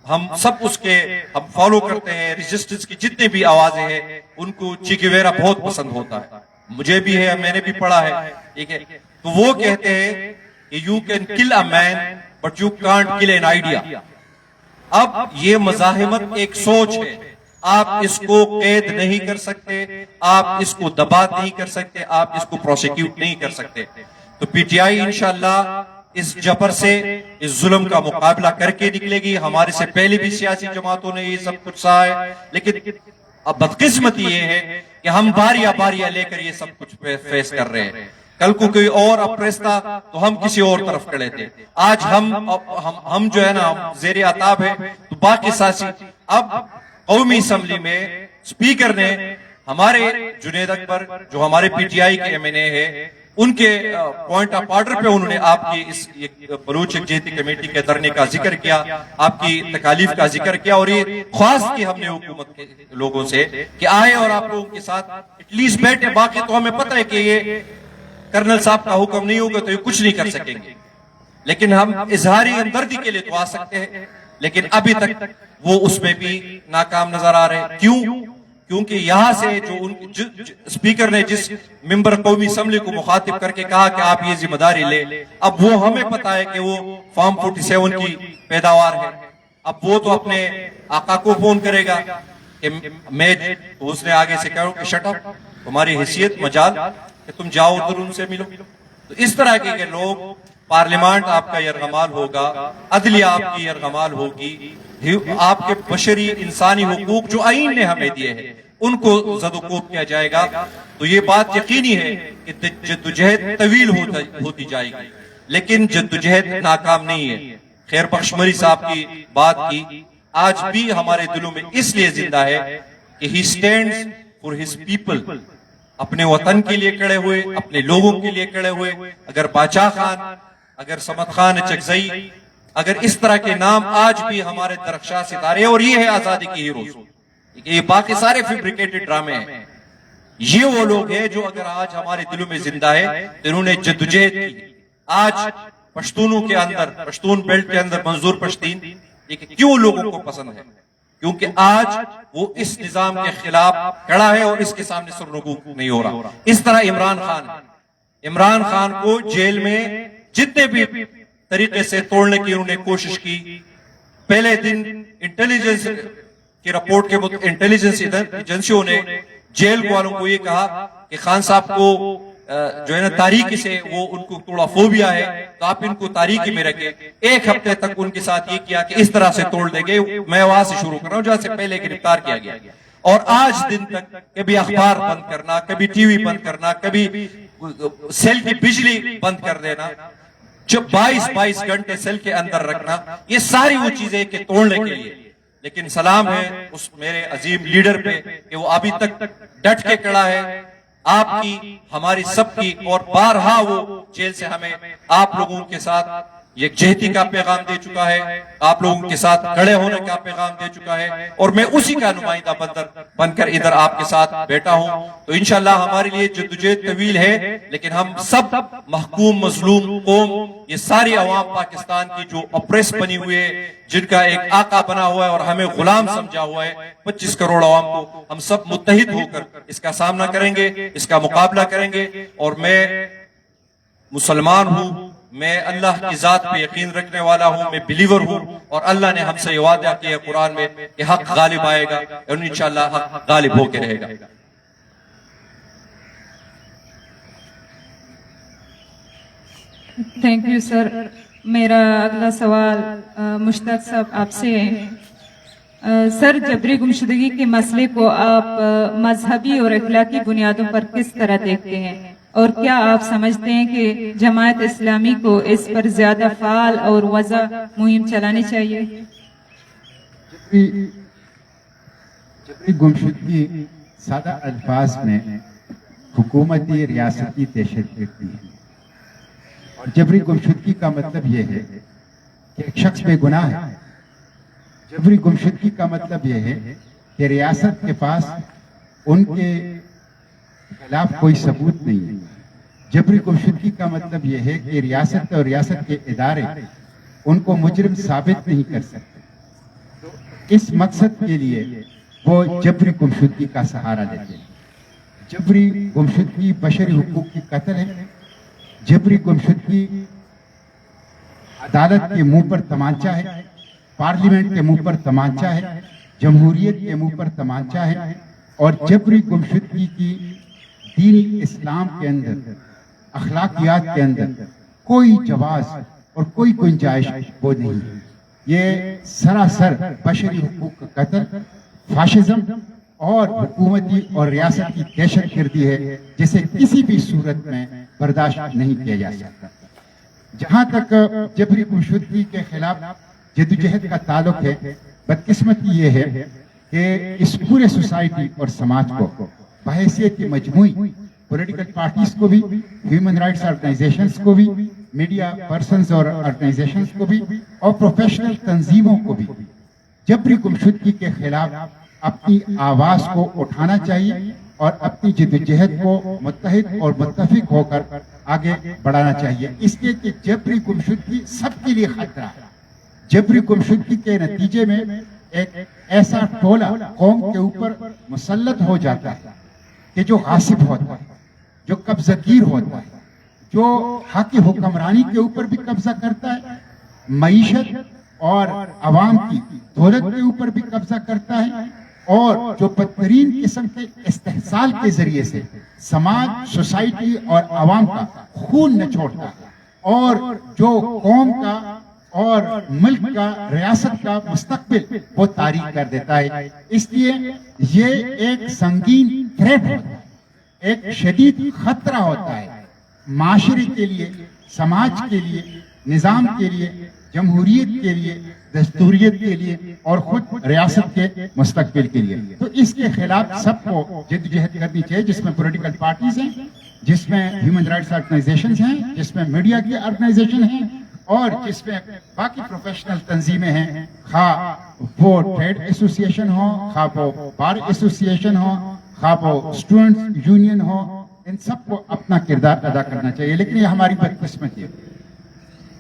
ہم سب اس کے ہم فالو کرتے ہیں۔ ریزسٹنس کی جتنے بھی آوازیں ہیں ان کو چی گیویرا بہت پسند ہوتا ہے، مجھے بھی ہے، میں نے بھی پڑھا ہے، ٹھیک ہے۔ تو وہ کہتے ہیں کہ you can kill a man but you can't kill an idea۔ اب یہ مزاحمت ایک سوچ ہے، آپ اس کو قید نہیں کر سکتے، آپ اس کو دبا نہیں کر سکتے، آپ اس کو پروسیکیوٹ نہیں کر سکتے۔ تو PTI انشاءاللہ اس جبر سے، اس ظلم کا مقابلہ کر کے نکلے گی۔ ہمارے سے پہلے بھی سیاسی جماعتوں نے یہ سب کچھ سہا ہے، لیکن اب بدقسمتی یہ ہے کہ ہم باریاں لے کر یہ سب کچھ فیس کر رہے ہیں۔ کل کو کوئی اور اپریس تھا تو ہم کسی اور طرف کھڑے تھے، آج ہم جو ہے نا زیر عتاب ہے۔ تو باقی سیاسی اب قومی اسمبلی میں اسپیکر نے ہمارے جنید اکبر جو ہمارے PTI کے MNA ہے ان کے پوائنٹ آف آرڈر پہ انہوں نے آپ کی اس بلوچ یکجہتی کمیٹی کے دھرنے کا ذکر کیا، آپ کی تکالیف کا ذکر کیا، اور یہ خواست کی ہم نے حکومت کے لوگوں سے کہ آئے اور آپ لوگوں کے ساتھ ایٹ لیسٹ بیٹھے۔ باقی تو ہمیں پتہ ہے کہ یہ کرنل صاحب کا حکم نہیں ہوگا تو یہ کچھ نہیں کر سکیں گے، لیکن ہم اظہاری ہمدردی کے لیے تو آ سکتے ہیں، لیکن ابھی تک وہ اس میں بھی ناکام نظر آ رہے ہیں۔ کیونکہ یہاں سے جو اسپیکر نے جس ممبر قومی اسمبلی کو مخاطب کر کے کہا کہ آپ یہ ذمہ داری لے، اب وہ ہمیں پتا ہے کہ وہ فارم 47 کی پیداوار ہے، اب وہ تو اپنے آقا کو فون کرے گا کہ میں، اس نے آگے سے کہا کہ شٹ اپ، تمہاری حیثیت مجال کہ تم جاؤ ادھر ان سے ملو۔ تو اس طرح کے لوگ पार्लियामेंट आपका यरगमाल होगा, अदलिया आपकी यरगमाल होगी, आपके बशरी इंसानी हुकूक जो आईन ने हमें दिए हैं उनको ज़दुकोब किया जाएगा। तो ये बात यकीनी है कि जद्दोजहद तवील होती जाएगी, लेकिन जद्दोजहद नाकाम नहीं है। खैर बख्श मरी साहब की बात की, आज भी हमारे दिलों में इसलिए जिंदा है कि he stands for his people, अपने वतन के लिए खड़े हुए, अपने लोगों के लिए खड़े हुए। अगर बादशाह खान, अगर समद खान चकजई, अगर इस तरह के नाम आज भी हमारे दरख्शां सितारे, और ये है आजादी की हीरोज, ये बाकी सारे फैब्रिकेटेड ड्रामे हैं। ये वो लोग हैं जो अगर आज हमारे दिलों में जिंदा है तो इन्होंने जद्दोजहद की। आज पश्तूनों के अंदर, पश्तून बेल्ट के अंदर मंजूर पश्तीन, लेकिन क्यों लोगों को पसंद है? क्योंकि आज वो इस निजाम के खिलाफ खड़ा है और इसके सामने सरनगू नहीं हो रहा। इस तरह इमरान खान है, इमरान खान को जेल में जितने भी तरीके से तोड़ने की उन्होंने कोशिश की, पहले दिन इंटेलिजेंस की रिपोर्ट के इंटेलिजेंस एजेंसियों ने जेल वालों को ये कहा कि खान साहब को जो है ना तारीकी से वो उनको थोड़ा फोबिया है, तो आप इनको तारीकी में रखें। एक हफ्ते तक उनके साथ ये किया कि इस तरह से तोड़ देंगे। मैं वहां से शुरू कर रहा हूं जहां से पहले गिरफ्तार किया गया, और आज दिन तक कभी अखबार बंद करना, कभी टीवी बंद करना, कभी सेल की बिजली बंद कर देना, जब 22 घंटे सेल के अंदर रखना, ये सारी वो चीजें कि तोड़ने के लिए। लेकिन सलाम है उस मेरे अजीम लीडर पे कि वो अभी तक डट के खड़ा है, आपकी हमारी सबकी, और बारहा वो जेल से हमें आप लोगों के साथ यकजहती का पैगाम दे चुका है, आप लोगों के साथ खड़े होने का पैगाम दे चुका है, और मैं उसी का नुमाइंदा बनकर इधर आपके साथ बैठा हूं। तो इंशाल्लाह हमारे लिए जद्दोजहद तवील है, लेकिन हम सब महकूम मजलूम कौम, ये सारी अवाम पाकिस्तान की जो ऑप्रेस बनी हुई है, जिनका एक आका बना हुआ है और हमें गुलाम समझा हुआ है, 25 करोड़ अवाम को, हम सब मुत्तहिद होकर इसका सामना करेंगे, इसका मुकाबला करेंगे। और मैं मुसलमान हूं, मैं अल्लाह की जात पे यकीन रखने वाला हूं, मैं बिलीवर हूं, और अल्लाह ने हमसे ये वादा किया है कुरान में कि हक गालिब आएगा, और इंशाअल्लाह हक गालिब होकर रहेगा। Thank you sir. मेरा अगला सवाल मुश्ताक साहब आपसे है। सर, जबरी गुमशुदगी के मसले को आप मजहबी और अखलाकी बुनियादों पर किस तरह देखते हैं, और क्या आप समझते हैं कि जमात इस्लामी को इस पर ज्यादा फाल और वजह मुहिम चलानी चाहिए? जबरी गुमशुदगी सादा अल्फाज में हुकूमती रियासती दहशतगर्दी है, और जबरी गुमशुदगी का मतलब यह है कि एक शख्स बेगुनाह है। जबरी गुमशुदगी का मतलब यह है कि रियासत के पास उनके खिलाफ कोई सबूत नहीं है। जबरी गुमशुदगी का मतलब यह है कि रियासत और रियासत के इदारे उनको मुजरिम साबित नहीं कर सकते। तो इस मकसद के लिए वो जबरी गुमशुदगी का सहारा लेते हैं। जबरी गुमशुदगी बशरी हुकूक की कत्ल है। जबरी गुमशुदगी अदालत के मुंह पर तमांचा है, पार्लियामेंट के मुंह पर तमांचा है, जमहूरियत के मुंह पर तमांचा है, और जबरी गुमशुदगी की दीनी इस्लाम के अंदर, अखलाकियात के अंदर कोई जवाज और कोई गुंजाइश वो नहीं है। ये सरासर बशरी हुकूक का कत्ल, फाशिज्म और हुकूमती और रियासती दहशतगर्दी है, जिसे किसी भी सूरत में बर्दाश्त नहीं किया जा सकता। जहां तक जबरी गुमशुदगी के खिलाफ जद्दोजहद का ताल्लुक है, बदकिस्मती ये है कि इस पूरे सोसाइटी और समाज को बहैसियत मजमूई पॉलिटिकल पार्टीज को भी, ह्यूमन राइट्स ऑर्गेनाइजेशंस को भी, मीडिया पर्संस और ऑर्गेनाइजेशंस को भी, और प्रोफेशनल तंजीमों को भी जबरी गुमशुदगी के खिलाफ अपनी आवाज को उठाना चाहिए और अपनी जद्दोजहद को मुत्तहिद और मुत्तफिक होकर आगे बढ़ाना चाहिए। इसलिए कि जबरी गुमशुदगी सबके लिए खतरा है। जबरी गुमशुदगी के नतीजे में एक ऐसा टोला कौम के ऊपर मुसल्लत हो जाता है कि जो गासिब होता है, जो कब्जागीर होता है, जो हक की हुक्मरानी के ऊपर भी कब्जा करता है, मईशत और अवाम की दौलत के ऊपर भी कब्जा करता है, और जो बदतरीन किस्म के इस्तेहसाल के जरिए से समाज, सोसाइटी और अवाम का खून निचोड़ता है اور جو قوم کا اور ملک کا ریاست کا مستقبل وہ تاریخ کر دیتا ہے. اس لیے یہ ایک سنگین تھریٹ ہوتا ہے, ایک شدید خطرہ ہوتا ہے معاشرے کے لیے, سماج کے لیے, نظام کے لیے, جمہوریت کے لیے, دستوریت کے لیے اور خود ریاست کے مستقبل کے لیے. تو اس کے خلاف سب کو جدوجہد کرنی چاہیے, جس میں پولیٹیکل پارٹیز ہیں, جس میں ہیومن رائٹس آرگنائزیشنز ہیں, جس میں میڈیا کی آرگنائزیشن ہیں, اور جس میں باقی پروفیشنل تنظیمیں ہیں, خواہ وہ ٹریڈ ایسوسیشن ہو, خواہ وہ بار ایسوسیشن ہو, خواہ وہ اسٹوڈنٹس یونین ہو, ان سب کو اپنا کردار ادا کرنا چاہیے. لیکن یہ ہماری بدقسمتی ہے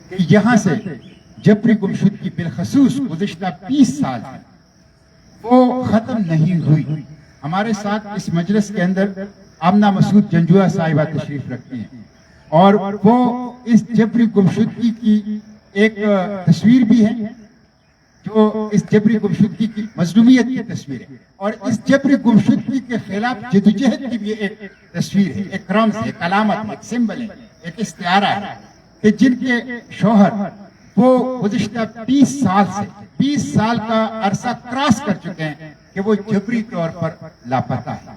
کہ یہاں سے جبری گمشدگی بالخصوص گزشتہ 20 سال وہ ختم نہیں ہوئی. ہمارے ساتھ اس مجلس کے اندر آمنہ مسعود جنجوعہ صاحبہ تشریف رکھتی ہیں, اور وہ اس جبری گمشدگی کی ایک تصویر بھی ہے, جو اس جبری گمشدگی کی مظلومیت کی تصویر ہے, اور اس جبری گمشدگی کے خلاف جدوجہد کی بھی ایک تصویر ہے, ایک رمز ہے, ایک علامت, ایک سمبل ہے, ایک استعارہ ہے کہ جن کے شوہر وہ گزشتہ 20 سال کا عرصہ کراس کر چکے ہیں کہ وہ جبری طور پر لاپتہ ہے,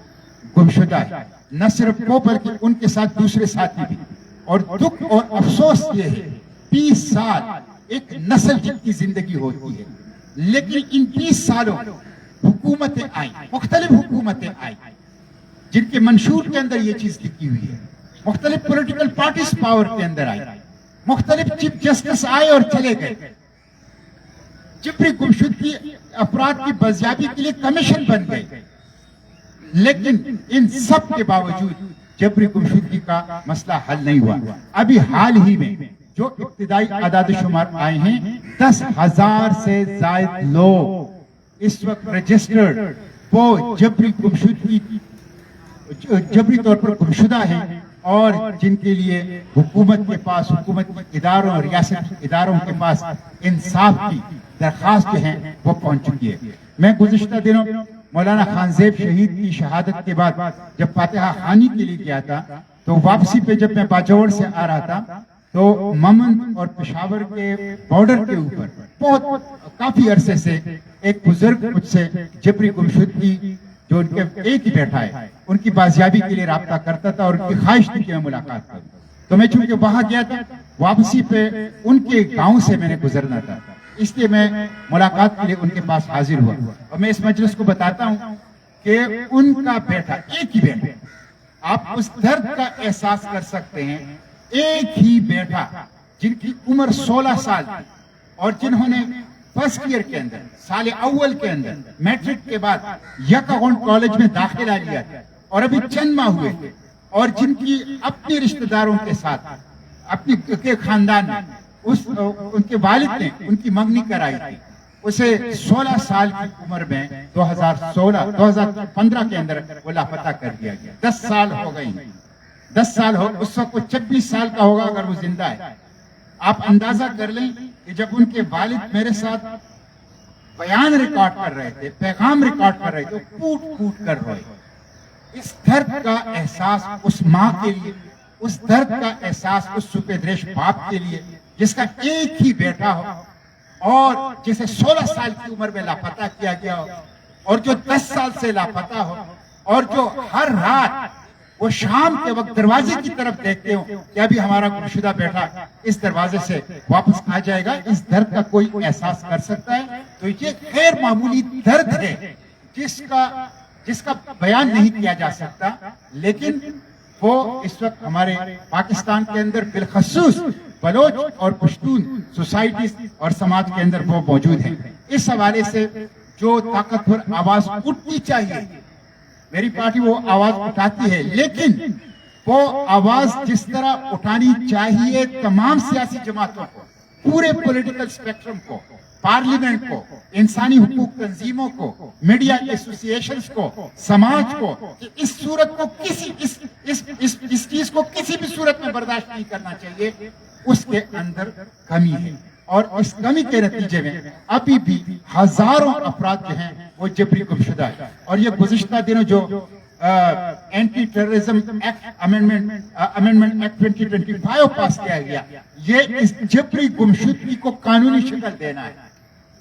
گمشدہ ہے. نہ صرف وہ بلکہ ان کے ساتھ دوسرے ساتھی بھی. اور دکھ اور افسوس یہ ہے 20 سال ایک نسل کی زندگی ہوتی ہے, لیکن ان 20 سالوں حکومتیں آئیں, مختلف حکومتیں آئیں جن کے منشور کے اندر یہ چیز لکھی ہوئی ہے, مختلف پولیٹیکل پارٹیز پاور کے اندر آئی, مختلف چیف جسٹس آئے اور چلے گئے, جبری گمشدگی افراد کی بازیابی کے لیے کمیشن بن گئے, لیکن ان سب کے باوجود جبری گمشدگی کا مسئلہ حل نہیں ہوا. ابھی حال ہی میں جو ابتدائی اعداد و شمار آئے ہیں 10,000 سے زائد لوگ اس وقت رجسٹرڈ وہ جبری طور پر گمشدہ ہیں, اور جن کے لیے حکومت کے پاس, حکومت کے اداروں اور ریاستی اداروں کے پاس انصاف کی درخواست جو ہیں وہ پہنچ چکی ہے. میں گزشتہ دنوں مولانا خان زیب شہید کی شہادت کے بعد جب فاتحہ خوانی کے لیے گیا تھا, تو واپسی پہ جب میں باجوڑ سے آ رہا تھا تو ممن اور پشاور کے بارڈر کے اوپر بہت کافی عرصے سے ایک بزرگ مجھ سے جبری گمشدگی جو ان کے ایک ہی بیٹھا ہے ان کی بازیابی کے لیے رابطہ کرتا تھا, اور ان کی خواہش تھی کہ میں ملاقات کروں. تو میں چونکہ وہاں گیا تھا, واپسی پہ ان کے گاؤں سے میں نے گزرنا تھا, اس لیے میں ملاقات کے لیے ان کے پاس حاضر ہوا. اور میں اس مجلس کو بتاتا ہوں کہ ان کا بیٹا, ایک ہی بیٹا, آپ اس درد کا احساس کر سکتے ہیں, ایک ہی بیٹا جن کی عمر 16 سال تھی, اور جنہوں نے فرسٹ ایئر کے اندر, سال اول کے اندر, میٹرک کے بعد یکاگون کالج میں داخلہ لیا تھا, اور ابھی چند ماہ ہوئے تھے, اور جن کی اپنے رشتہ داروں کے ساتھ, اپنے خاندان میں ان کے والد نے ان کی منگنی کرائی تھی, اسے 16 سال کی عمر میں 2015 کے اندر وہ لاپتہ کر دیا گیا. 10 سال ہو گئی, 10 سال ہو, اس وقت وہ 26 سال کا ہوگا اگر وہ زندہ ہے. آپ اندازہ کر لیں کہ جب ان کے والد میرے ساتھ بیان ریکارڈ کر رہے تھے, پیغام ریکارڈ کر رہے تھے, پوٹ پوٹ کر رہے, اس درد کا احساس اس ماں کے لیے, اس درد کا احساس اس سپیدریش باپ کے لیے جس کا ایک ہی بیٹا ہو, اور جسے 16 سال کی عمر میں لاپتہ کیا گیا ہو, اور جو 10 سال سے لاپتہ ہو, اور جو ہر رات وہ شام کے وقت دروازے کی طرف دیکھتے ہو کہ ابھی ہمارا گمشدہ بیٹا اس دروازے سے واپس آ جائے گا. اس درد کا کوئی احساس کر سکتا ہے؟ تو یہ غیر معمولی درد ہے جس کا بیان نہیں کیا جا سکتا, لیکن وہ اس وقت ہمارے پاکستان کے اندر بالخصوص بلوچ اور پشتون سوسائٹیز اور سماج کے اندر وہ موجود ہیں. اس حوالے سے جو طاقتور آواز اٹھنی چاہیے, میری پارٹی وہ آواز اٹھاتی ہے, لیکن وہ آواز جس طرح اٹھانی چاہیے تمام سیاسی جماعتوں کو, پورے پولیٹیکل اسپیکٹرم کو, پارلیمنٹ کو, انسانی حقوق تنظیموں کو, میڈیا ایسوسیشنز کو, سماج کو, اس صورت کو اس چیز کو کسی بھی صورت میں برداشت نہیں کرنا چاہیے. اس کے اندر کمی ہے, اور اس کمی کے نتیجے میں ابھی بھی ہزاروں افراد جو ہیں وہ جبری گمشدہ ہے. اور یہ گزشتہ دنوں جو anti terrorism act amendment act 2025 पास किया गया। ये इस जबरी गुमशुदगी को कानूनी शक्ल देना है।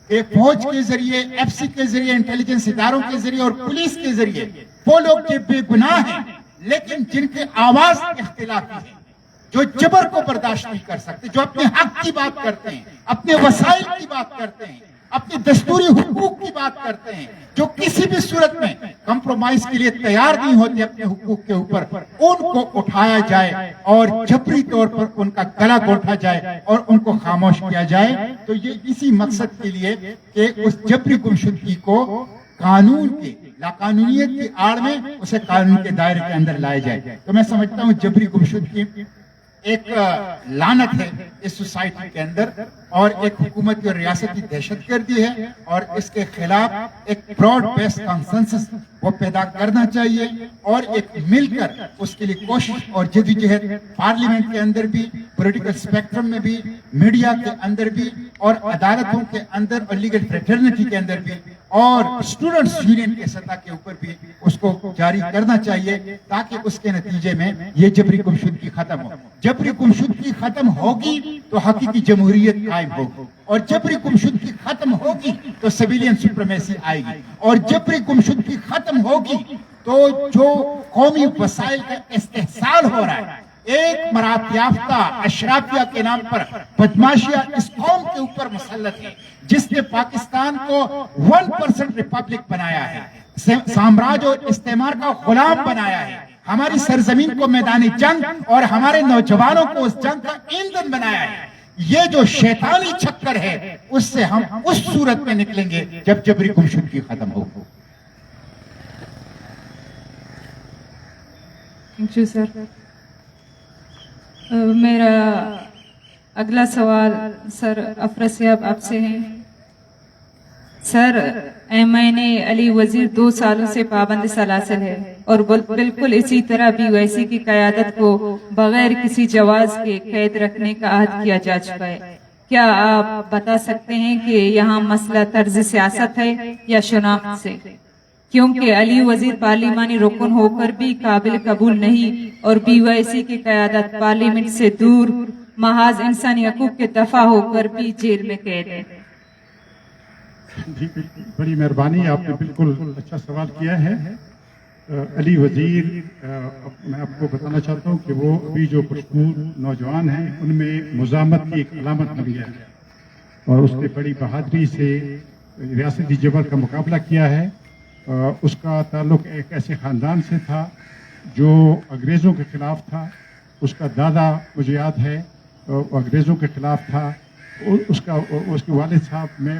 एक फौज के जरिए, एफसी के जरिए, इंटेलिजेंस इदारों के जरिए और पुलिस के जरिए वो लोग जो बेगुनाह हैं लेकिन जिनके आवाज इख्तिलाफी है, जो जबर को बर्दाश्त नहीं कर सकते, जो अपने हक की बात करते हैं, अपने वसाइल की बात करते हैं, अपनी दस्तूरी हुकूक की बात करते हैं, जो किसी भी सूरत में कंप्रोमाइज के लिए तैयार नहीं होते अपने हुकूक के ऊपर, उनको उठाया जाए और जबरी तौर पर उनका गला घोंटा जाए और उनको खामोश किया जाए। तो ये इसी मकसद के लिए कि उस जबरी गुमशुदगी को कानून की लाकानूनियत की आड़ में उसे कानून के दायरे के अंदर लाया जाए। तो मैं समझता हूँ जबरी गुमशुदगी एक लानत है इस सोसाइटी के अंदर और एक हुकूमत और रियासती दहशतगर्दी है और इसके खिलाफ एक ब्रॉड बेस्ड कंसेंसस वो पैदा करना चाहिए और एक मिलकर उसके लिए कोशिश और जद्दोजहद पार्लियामेंट के अंदर भी, पॉलिटिकल स्पेक्ट्रम में भी, मीडिया के अंदर भी और अदालतों के अंदर और लीगल फ्रेटर्निटी के अंदर भी और स्टूडेंट्स यूनियन के सतह के ऊपर भी उसको जारी करना चाहिए ताकि उसके नतीजे में ये जबरी गुमशुदगी खत्म हो। जबरी गुमशुदगी खत्म होगी तो हकीकी जमहूरियत कायम होगी और जबरी गुमशुदगी खत्म होगी तो सिविलियन सुप्रीमेसी आएगी और जबरी गुमशुदगी खत्म होगी तो जो कौमी वसाइल का इस्तेहसाल हो रहा है, एक मरात याफ्ता अशराफिया के नाम पर बदमाशिया इस कौम के ऊपर मुसल्लत है जिसने पाकिस्तान को 1% रिपब्लिक बनाया है, साम्राज्य और इस्तेमार का गुलाम बनाया है, हमारी सरजमीन को मैदानी जंग और हमारे नौजवानों को उस जंग का ईंधन बनाया है। ये जो शैतानी चक्कर है उससे हम उस सूरत में निकलेंगे जब जबरी गुमशुदगी खत्म हो। Thank you sir. मेरा अगला सवाल सर अफरसियाब आपसे है। सर एमएनए अली वजीर 2 सालों से पाबंद सलासिल है और बिल्कुल इसी तरह BOIC की क़यादत को बगैर किसी जवाज के कैद रखने का अहद किया जा चुका है। क्या आप बता सकते हैं कि यहाँ मसला तर्ज सियासत है या शनाख्त से? क्योंकि अली वजीर पार्लिमानी रुकन होकर भी काबिल कबूल नहीं और BOIC की क़यादत पार्लियामेंट से दूर महाज इंसानी हकूक के दफा होकर भी जेल में कैद है। जी बड़ी मेहरबानी, आपने बिल्कुल अच्छा सवाल किया है। अली वजीर, मैं आपको बताना चाहता हूँ कि वो अभी जो पुरस्कूर नौजवान हैं उनमें मुजामत की एक अलामत बन गया है और उसने बड़ी बहादुरी से रियासती जबर का मुकाबला किया है। उसका ताल्लुक एक ऐसे ख़ानदान से था जो अंग्रेज़ों के ख़िलाफ़ था। उसका दादा मुझे याद है अंग्रेज़ों के ख़िलाफ़ था। उसके वालिद साहब, मैं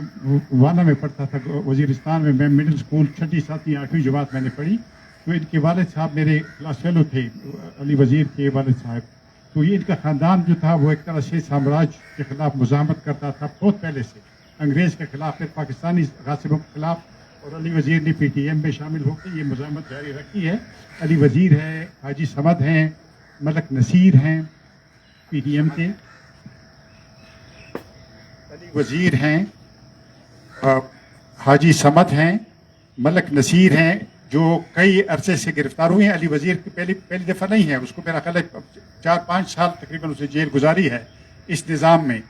वाना में पढ़ता था वजीरिस्तान में, मैं मिडिल स्कूल 6ठी 7वीं 8वीं जमात मैंने पढ़ी, तो इनके वालिद साहब मेरे क्लास फेलो थे, अली वजीर के वालिद साहब। तो ये इनका ख़ानदान जो था वो एक तरह से साम्राज्य के ख़िलाफ़ मुज़ाहमत करता था बहुत पहले से, अंग्रेज़ के ख़िलाफ़, फिर पाकिस्तानी गासिबों के ख़िलाफ़, और अली वजीर ने PTM में शामिल होकर ये मुज़ाहमत जारी रखी है। अली वजीर है, हाजी समद हैं, मलक नसीर हैं PTM के, अली वजीर हैं, हाजी समद हैं, मलक नसीर हैं जो कई अरसे से गिरफ्तार हुए हैं। अली वजीर की पहली दफ़ा नहीं है, उसको मेरा ख्याल है 4-5 साल तकरीबन उसे जेल गुजारी है इस निज़ाम में।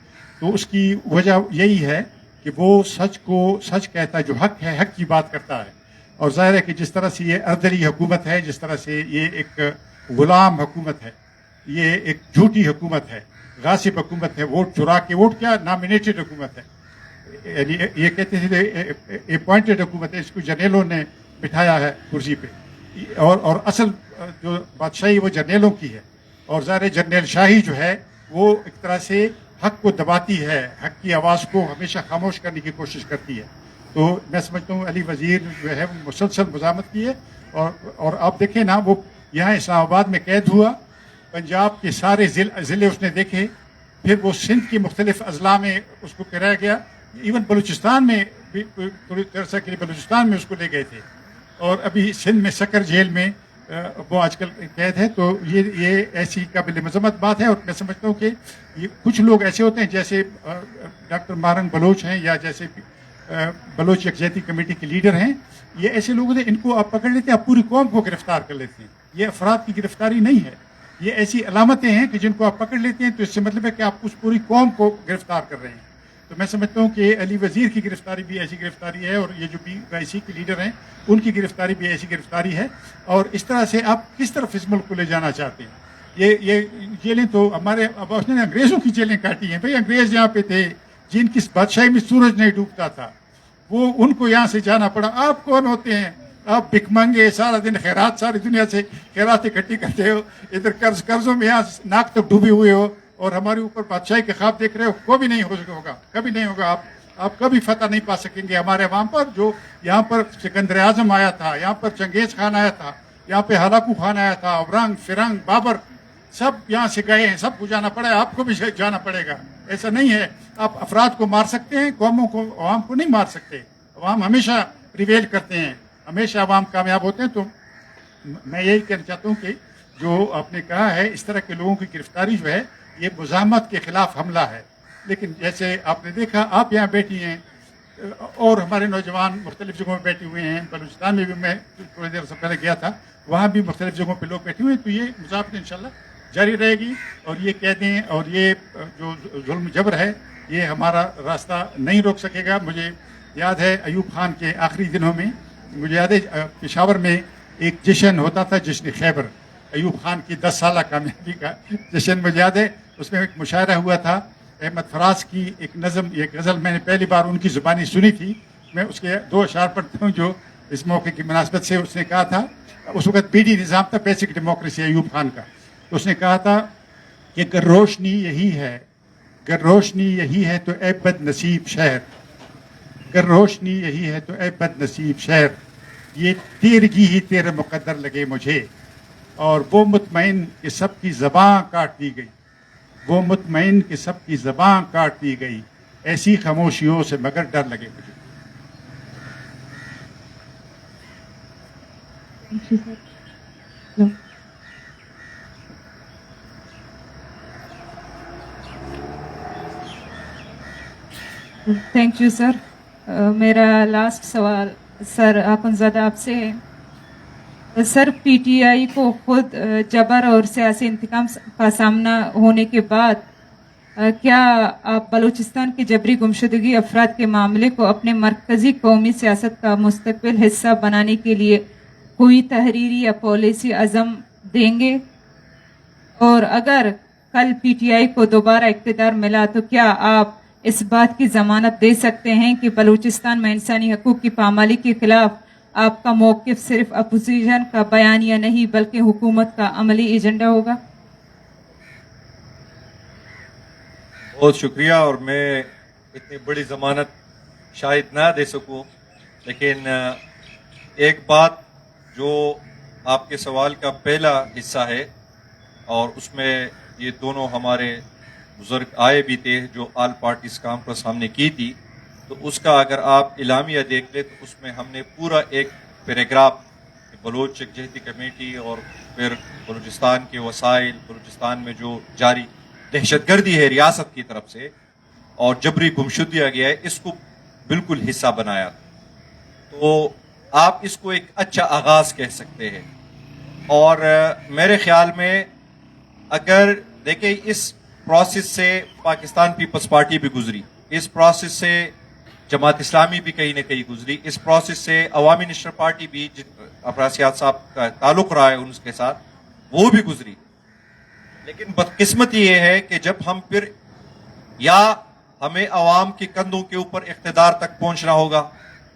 तो उसकी वजह यही है कि वो सच कहता है, जो हक है हक की बात करता है। और ज़ाहिर है कि जिस तरह से ये अर्दली हुकूमत है, जिस तरह से ये एक गुलाम हुकूमत है, ये एक झूठी हुकूमत है, गासिब हुकूमत है, वोट चुरा के, वोट क्या नॉमिनेटेड हुकूमत है, यानी ये कहते थे अपॉइंटेड हुकूमत है, इसको जर्नेलों ने बिठाया है कुर्सी पे, और असल जो बादशाही वो जर्नेलों की है। और ज़ाहिर जर्नेल शाही जो है वो एक तरह से हक को दबाती है, हक की आवाज़ को हमेशा खामोश करने की कोशिश करती है। तो मैं समझता हूँ अली वजीर जो है वो मुसलसल मुज़ाहमत की है। और आप देखें ना, वो यहाँ इस्लामाबाद में कैद हुआ, पंजाब के सारे ज़िले उसने देखे, फिर वो सिंध के मुख्तलिफ अजला में उसको कराया गया, इवन बलूचिस्तान में भी थोड़ी देर के लिए बलूचिस्तान में उसको ले गए थे, और अभी सिंध में सकर जेल में वो आजकल कैद है। तो ये ऐसी काबिल मज़म्मत बात है। और मैं समझता हूँ कि ये कुछ लोग ऐसे होते हैं जैसे डॉक्टर मारंग बलोच हैं, या जैसे बलोच यकजहती कमेटी के लीडर हैं, ये ऐसे लोग हैं, इनको आप पकड़ लेते हैं, आप पूरी कौम को गिरफ्तार कर लेते हैं। ये अफराद की गिरफ्तारी नहीं है, ये ऐसी अलामतें हैं कि जिनको आप पकड़ लेते हैं तो इससे मतलब है कि आप उस पूरी कौम को गिरफ्तार कर रहे हैं। तो मैं समझता हूँ कि अली वजीर की गिरफ्तारी भी ऐसी गिरफ्तारी है, और ये जो BYC के लीडर हैं उनकी गिरफ्तारी भी ऐसी गिरफ्तारी है। और इस तरह से आप किस तरफ इस मुल्क को ले जाना चाहते हैं? ये जेलें तो हमारे अब उसने अंग्रेज़ों की जेलें काटी हैं। भाई अंग्रेज़ यहाँ पे थे जिनकी बादशाही में सूरज नहीं डूबता था, वो उनको यहाँ से जाना पड़ा। आप कौन होते हैं? आप भिखमंगे, सारा दिन खैरात, सारी दुनिया से खैरात इकट्ठी करते हो, इधर कर्जों में यहाँ नाक तक डूबे हुए हो, और हमारे ऊपर बादशाही के ख्वाब देख रहे हो। कभी नहीं होगा, कभी नहीं होगा। आप कभी फतह नहीं पा सकेंगे हमारे अवाम पर। जो यहाँ पर सिकंदर आजम आया था, यहाँ पर चंगेज खान आया था, यहाँ पे हलाकू खान आया था, औरंग, फिरंग, बाबर, सब यहाँ से गए हैं, सबको जाना पड़ा है, आपको भी जाना पड़ेगा। ऐसा नहीं है आप अफराद को मार सकते हैं, कौमों को, अवाम को नहीं मार सकते। अवाम हमेशा प्रिवेल करते हैं, हमेशा अवाम कामयाब होते हैं। तो मैं यही कहना चाहता हूँ कि जो आपने कहा है, इस तरह के लोगों की गिरफ्तारी जो है ये मुज़ाहमत के खिलाफ हमला है। लेकिन जैसे आपने देखा, आप यहाँ बैठी हैं और हमारे नौजवान मुख्तलिफ जगहों में बैठे हुए हैं। बलूचिस्तान में भी मैं थोड़ी देर से पहले गया था, वहाँ भी मुख्तलिफ जगहों पे लोग बैठे हुए हैं। तो ये मुज़ाहमत इंशाल्लाह जारी रहेगी, और ये कह दें, और ये जो जुल्म जबर है ये हमारा रास्ता नहीं रोक सकेगा। मुझे याद है अयूब खान के आखिरी दिनों में, मुझे याद है पेशावर में एक जश्न होता था, जश्न खैबर, अयूब खान की 10 साल कामयाबी का जश्न। मुझे याद है उसमें एक मुशायरा हुआ था, अहमद फराज की एक नज़म, एक गज़ल मैंने पहली बार उनकी ज़ुबानी सुनी थी। मैं उसके 2 अशार पढ़ता हूँ जो इस मौके की मुनासबत से उसने कहा था। उस वक्त पीडी निज़ाम था, बेसिक डेमोक्रेसी, अयूब खान का। तो उसने कहा था कि अगर रोशनी यही है, अगर रोशनी यही है तो ए बदनसीब शहर, अगर रोशनी यही है तो ए बदनसीब शहर, ये तेरगी ही तेरे मुकद्दर लगे मुझे। और वो मुतमईन कि सबकी ज़बां काट दी गई, वो मुतमईन कि सबकी ज़बां काट दी गई, ऐसी खामोशियों से मगर डर लगे मुझे। Thank you sir. मेरा लास्ट सवाल सर आखुनज़ादा आपसे है। सर PTI को खुद जबर और सियासी इंतकाम का सामना होने के बाद क्या आप बलूचिस्तान की जबरी गुमशुदगी अफराद के मामले को अपने मरकजी कौमी सियासत का मुस्तकबिल हिस्सा बनाने के लिए कोई तहरीरी या पॉलिसी अज़म देंगे? और अगर कल PTI को दोबारा इक़्तिदार मिला तो क्या आप इस बात की ज़मानत दे सकते हैं कि बलूचिस्तान में इंसानी हकूक़ की पामाली के खिलाफ आपका मौक़िफ़ सिर्फ अपोजिशन का बयानिया नहीं बल्कि हुकूमत का अमली एजेंडा होगा? बहुत शुक्रिया। और मैं इतनी बड़ी ज़मानत शायद ना दे सकूं, लेकिन एक बात जो आपके सवाल का पहला हिस्सा है, और उसमें ये दोनों हमारे बुजुर्ग आए भी थे जो ऑल पार्टीज कॉन्फ्रेंस हमने की थी, तो उसका अगर आप इलामिया देख ले तो उसमें हमने पूरा एक पैराग्राफ बलोच यकजहती कमेटी और फिर बलूचिस्तान के वसाइल, बलूचिस्तान में जो जारी दहशतगर्दी है रियासत की तरफ से और जबरी गुमशुदिया गया है, इसको बिल्कुल हिस्सा बनाया। तो आप इसको एक अच्छा आगाज कह सकते हैं। और मेरे ख्याल में अगर देखें, इस प्रोसेस से पाकिस्तान पीपल्स पार्टी भी गुजरी, इस प्रोसेस से जमात इस्लामी भी कहीं ना कहीं गुजरी, इस प्रोसेस से अवामी नेशनल पार्टी भी अफरासियात साहब का ताल्लुक रहा है उनके साथ, वो भी गुजरी। लेकिन बदकिस्मती ये है कि जब हम फिर या हमें अवाम के कंधों के ऊपर इख्तिदार तक पहुंचना होगा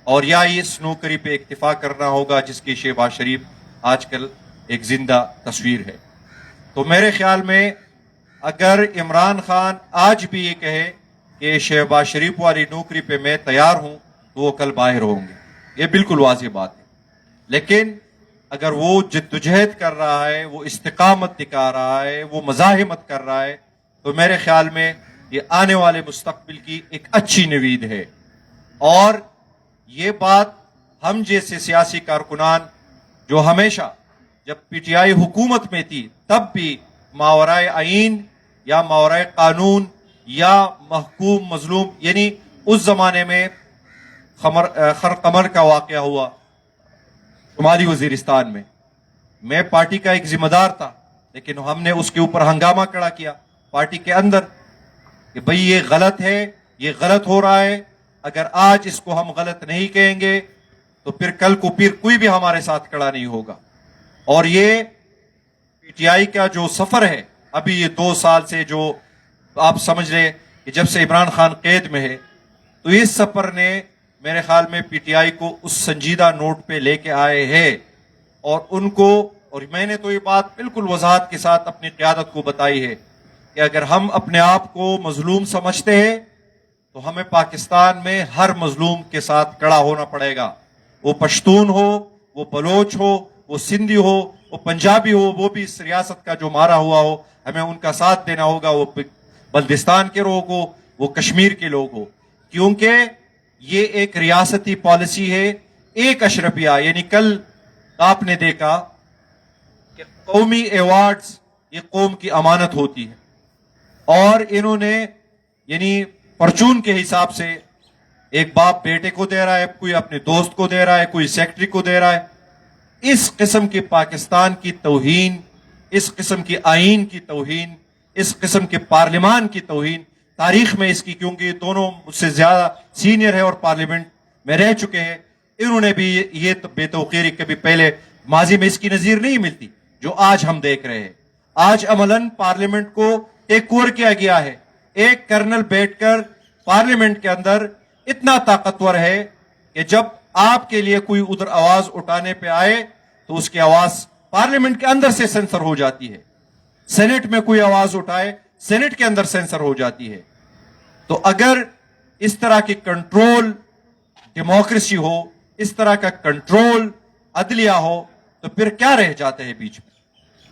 और या ये स्नोकरी पे इक्तिफा करना होगा जिसकी शहबाज शरीफ आजकल एक जिंदा तस्वीर है। तो मेरे ख्याल में अगर इमरान खान आज भी ये कहे कि शहबाज शरीफ वाली नौकरी पे मैं तैयार हूं, तो वो कल बाहर होंगे, ये बिल्कुल वाज़ेह बात है। लेकिन अगर वो जिद्दोजहद कर रहा है, वो इस्तिकामत दिखा रहा है, वो मज़ाहिमत कर रहा है, तो मेरे ख्याल में ये आने वाले मुस्तकबिल की एक अच्छी नवीद है। और ये बात हम जैसे सियासी कारकुनान जो हमेशा जब PTI हुकूमत में थी तब भी मावराए आईन या मावराए कानून या महकूम मजलूम, यानी उस जमाने में खर कमर का वाकया हुआ शुमाली वजीरिस्तान में, मैं पार्टी का एक जिम्मेदार था, लेकिन हमने उसके ऊपर हंगामा खड़ा किया पार्टी के अंदर कि भाई ये गलत है, ये गलत हो रहा है, अगर आज इसको हम गलत नहीं कहेंगे तो फिर कल को फिर कोई भी हमारे साथ खड़ा नहीं होगा। और ये पीटीआई का जो सफर है अभी ये 2 साल से, जो आप समझ रहे कि जब से इमरान खान कैद में है, तो इस सफर ने मेरे ख्याल में पीटीआई को उस संजीदा नोट पे लेके आए हैं और उनको, और मैंने तो ये बात बिल्कुल वजाहत के साथ अपनी क़यादत को बताई है कि अगर हम अपने आप को मजलूम समझते हैं तो हमें पाकिस्तान में हर मजलूम के साथ खड़ा होना पड़ेगा, वो पश्तून हो, वो बलोच हो, वो सिंधी हो, वो पंजाबी हो, वो भी इस रियासत का जो मारा हुआ हो, हमें उनका साथ देना होगा, वो बल्दिस्तान के लोग हो, वो कश्मीर के लोग हो, क्योंकि ये एक रियासती पॉलिसी है, एक अशरफिया। यानी कल आपने देखा कि कौमी एवार्ड्स ये कौम की अमानत होती है और इन्होंने यानी परचून के हिसाब से एक बाप बेटे को दे रहा है, कोई अपने दोस्त को दे रहा है, कोई सेक्रेटरी को दे रहा है। इस किस्म की पाकिस्तान की तौहीन, इस किस्म की आईन की तौहीन, इस किस्म के पार्लियामान की तौहीन तारीख में इसकी, क्योंकि ये दोनों मुझसे ज्यादा सीनियर है और पार्लियामेंट में रह चुके हैं, इन्होंने भी ये बेतौकीरी कभी पहले माजी में इसकी नजीर नहीं मिलती जो आज हम देख रहे हैं। आज अमलन पार्लियामेंट को टेक ओवर किया गया है, एक कर्नल बैठकर पार्लियामेंट के अंदर इतना ताकतवर है कि जब आपके लिए कोई उधर आवाज उठाने पे आए तो उसकी आवाज पार्लियामेंट के अंदर से सेंसर हो जाती है, सेनेट में कोई आवाज उठाए सेनेट के अंदर सेंसर हो जाती है। तो अगर इस तरह की कंट्रोल डेमोक्रेसी हो, इस तरह का कंट्रोल अदलिया हो, तो फिर क्या रह जाते हैं बीच में।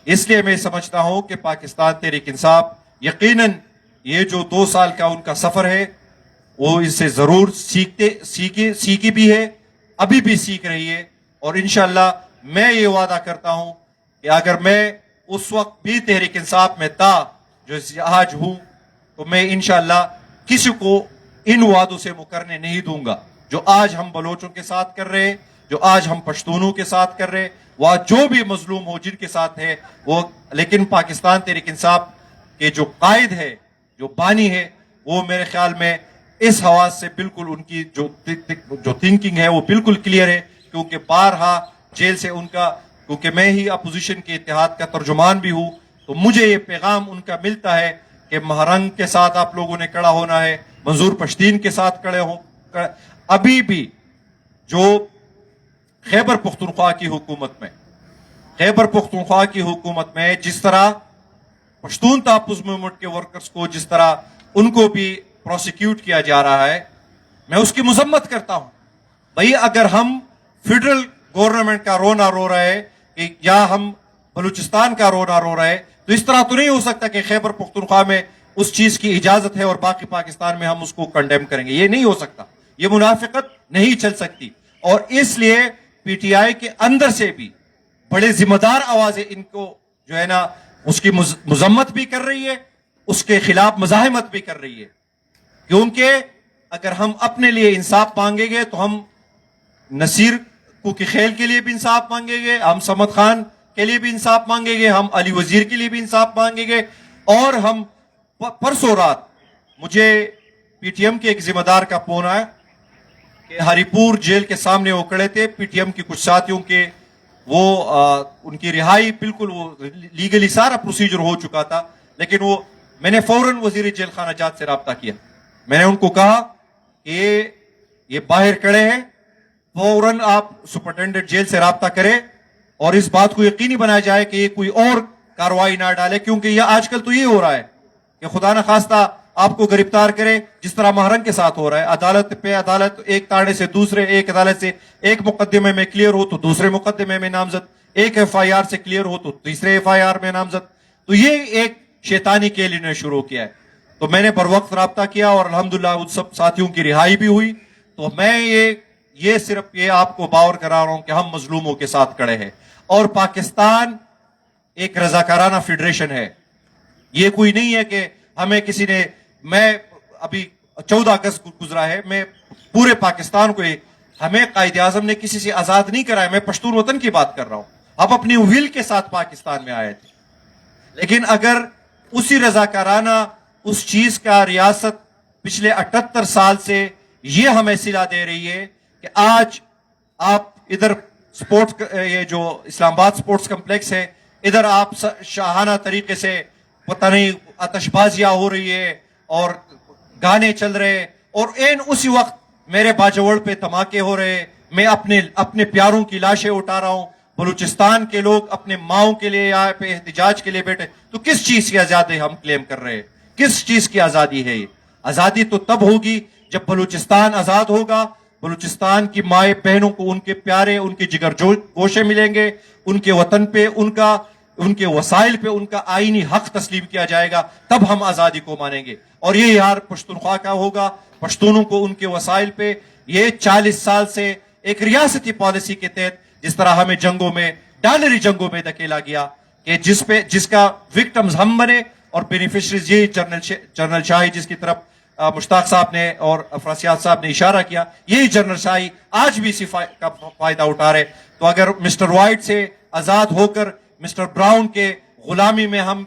इसलिए मैं समझता हूं कि पाकिस्तान तहरीक इंसाफ यकीनन ये जो 2 साल का उनका सफर है वो इससे जरूर सीखी भी है, अभी भी सीख रही है। और इंशाअल्लाह मैं ये वादा करता हूं कि अगर मैं उस वक्त भी तहरीक इंसाफ में था जो आज हूं, तो मैं इंशाअल्लाह किसी को इन वादों से मुकरने नहीं दूंगा जो आज हम बलोचों के साथ कर रहे हैं, जो आज हम पश्तूनों के साथ कर रहे हैं, वह जो भी मजलूम हो जिनके साथ है वो। लेकिन पाकिस्तान तहरीक इंसाफ के जो कायद है, जो बानी है, वो मेरे ख्याल में इस हवास से बिल्कुल उनकी जो थिंकिंग है वो बिल्कुल क्लियर है, क्योंकि बारहा जेल से उनका, क्योंकि मैं ही अपोजिशन के इत्तेहाद का तर्जुमान भी हूं, तो मुझे ये पैगाम उनका मिलता है कि महरंग के साथ आप लोगों ने खड़ा होना है, मंजूर पश्तीन के साथ खड़े हो। अभी भी जो खैबर पुख्तनख्वा की हुकूमत में, खैबर पुख्तनख्वा की हुकूमत में जिस तरह पश्तून तहफ़्फ़ुज़ मूवमेंट के वर्कर्स को जिस तरह उनको भी प्रोसिक्यूट किया जा रहा है, मैं उसकी मजम्मत करता हूं। भाई अगर हम फेडरल गवर्नमेंट का रोना रो रहे हैं या हम बलूचिस्तान का रोना रो रहे हैं, तो इस तरह तो नहीं हो सकता कि खैबर पुख्तनख्वा में उस चीज की इजाजत है और बाकी पाकिस्तान में हम उसको कंडेम करेंगे। ये नहीं हो सकता, ये मुनाफिकत नहीं चल सकती। और इसलिए पीटीआई के अंदर से भी बड़े जिम्मेदार आवाजें इनको जो है ना उसकी मुजम्मत भी कर रही है, उसके खिलाफ मजाहमत भी कर रही है, क्योंकि अगर हम अपने लिए इंसाफ मांगेंगे तो हम नसीर कुकी खेल के लिए भी इंसाफ मांगेंगे, हम समद खान के लिए भी इंसाफ मांगेंगे, हम अली वजीर के लिए भी इंसाफ मांगेंगे। और हम परसों रात मुझे पीटीएम के एक जिम्मेदार का फोन आया कि हरिपुर जेल के सामने वो खड़े थे, पीटीएम के कुछ साथियों के, वो उनकी रिहाई बिल्कुल वो लीगली सारा प्रोसीजर हो चुका था, लेकिन वो मैंने फौरन वजीर जेल खाना जात से रब्ता किया। मैंने उनको कहा कि ये बाहर खड़े हैं, फौरन आप सुपरिटेंडेंट जेल से रब्ता करें और इस बात को यकीनी बनाया जाए कि ये कोई और कार्रवाई ना डाले, क्योंकि यह आजकल तो ये हो रहा है कि खुदा न खास्ता आपको गिरफ्तार करे, जिस तरह महरंग के साथ हो रहा है। अदालत पे अदालत, एक ताड़े से दूसरे, एक अदालत से एक मुकदमे में क्लियर हो तो दूसरे मुकदमे में नामजद, एक एफआईआर से क्लियर हो तो तीसरे एफआईआर में नामजद। तो ये एक शैतानी खेल इन्होंने शुरू किया है। तो मैंने बर वक्त रब्ता किया और अल्हम्दुलिल्लाह उन सब साथियों की रिहाई भी हुई। तो मैं ये सिर्फ ये आपको बावर करा रहा हूं कि हम मजलूमों के साथ खड़े हैं और पाकिस्तान एक रजाकाराना फेडरेशन है। ये कोई नहीं है कि हमें किसी ने, मैं अभी 14 अगस्त गुजरा है, मैं पूरे पाकिस्तान को हमें कायदे आजम ने किसी से आजाद नहीं कराया, मैं पश्तून वतन की बात कर रहा हूं, हम अपनी विल के साथ पाकिस्तान में आए थे। लेकिन अगर उसी रजाकाराना उस चीज का रियासत पिछले 78 साल से ये हमें सिला दे रही है कि आज आप इधर स्पोर्ट्स, ये जो इस्लामाबाद स्पोर्ट्स कम्प्लेक्स है, इधर आप शाहाना तरीके से पता नहीं आतशबाजियां हो रही है और गाने चल रहे, और एन उसी वक्त मेरे बाजवड़ पे धमाके हो रहे, मैं अपने प्यारों की लाशें उठा रहा हूं, बलूचिस्तान के लोग अपने माओं के लिए यहाँ पे एहतजाज के लिए बैठे। तो किस चीज की आजादी हम क्लेम कर रहे हैं? किस चीज की आजादी है ये? आजादी तो तब होगी जब बलूचिस्तान आजाद होगा, बलूचिस्तान की माए बहनों को उनके प्यारे, उनके जिगर गोशे मिलेंगे, उनके वतन पे उनके वसाइल पे उनका आईनी हक तस्लीम किया जाएगा, तब हम आजादी को मानेंगे। और ये यार पश्तूनख्वा का होगा, पश्तूनों को उनके वसाइल पे ये 40 साल से एक रियासती पॉलिसी के तहत जिस तरह हमें जंगों में, डॉलरी जंगों में धकेला गया कि जिसका विक्टिम्स हम बने और बेनिफिशरीज ये जनरल शाही जिसकी तरफ मुश्ताक साहब ने और अफरासियात साहब ने इशारा किया, यही जनरल शाही आज भी इसी का फायदा उठा रहे। तो अगर मिस्टर वाइट से आजाद होकर मिस्टर ब्राउन के गुलामी में हम